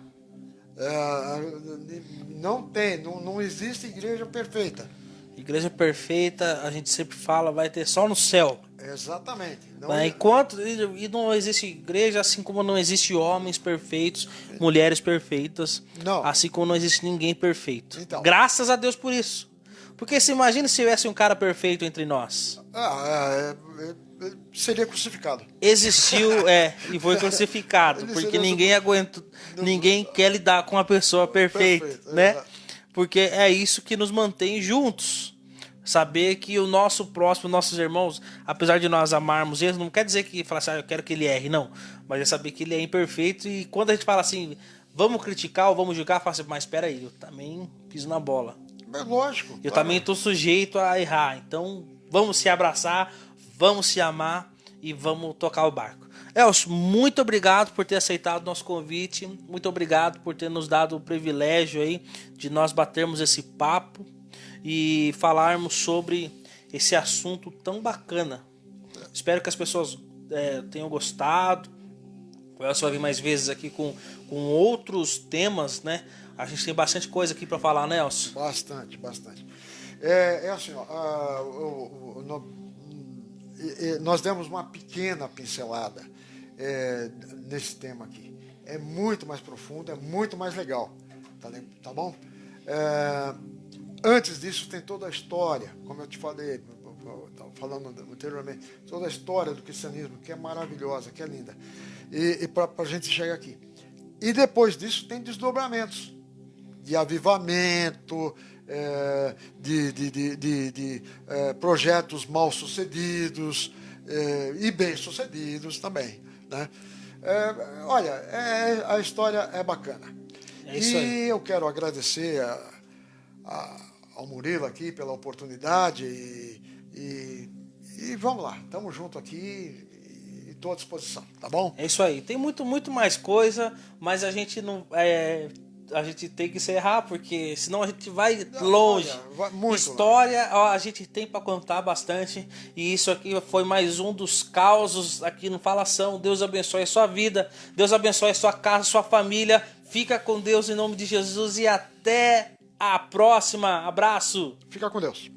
Não existe igreja perfeita. Igreja perfeita, a gente sempre fala, vai ter só no céu. Exatamente. E não existe igreja, assim como não existe homens perfeitos, mulheres perfeitas, não. Assim como não existe ninguém perfeito. Então. Graças a Deus por isso. Porque se imagina se tivesse um cara perfeito entre nós. Seria crucificado. Existiu, e foi crucificado. Porque ninguém aguenta, ninguém quer lidar com uma pessoa perfeita, né? Porque é isso que nos mantém juntos. Saber que o nosso próximo, nossos irmãos, apesar de nós amarmos eles, não quer dizer que falar assim, eu quero que ele erre, não. Mas é saber que ele é imperfeito e quando a gente fala assim, vamos criticar ou vamos julgar, fala assim, mas espera aí, eu também piso na bola. É lógico. Eu também estou sujeito a errar. Então, vamos se abraçar, vamos se amar e vamos tocar o barco. Elcio, muito obrigado por ter aceitado o nosso convite. Muito obrigado por ter nos dado o privilégio aí de nós batermos esse papo e falarmos sobre esse assunto tão bacana. Espero que as pessoas tenham gostado. O Elcio vai vir mais vezes aqui com outros temas, né? A gente tem bastante coisa aqui para falar, né, Elcio? Bastante. Assim, nós demos uma pequena pincelada nesse tema aqui. É muito mais profundo, é muito mais legal. Tá bom? Antes disso tem toda a história, como eu te falei, falando anteriormente, toda a história do cristianismo, que é maravilhosa, que é linda. E para a gente chegar aqui. E depois disso tem desdobramentos de avivamento, de projetos mal sucedidos e bem sucedidos também, né? Olha, a história é bacana. É isso aí. E eu quero agradecer ao Murilo aqui pela oportunidade e vamos lá, estamos juntos aqui e estou à disposição, tá bom? É isso aí. Tem muito, muito mais coisa, mas a gente não... a gente tem que encerrar, porque senão a gente vai longe. Vai muito História, ó, a gente tem para contar bastante. E isso aqui foi mais um dos causos aqui no Falação. Deus abençoe a sua vida. Deus abençoe a sua casa, a sua família. Fica com Deus em nome de Jesus e até a próxima. Abraço. Fica com Deus.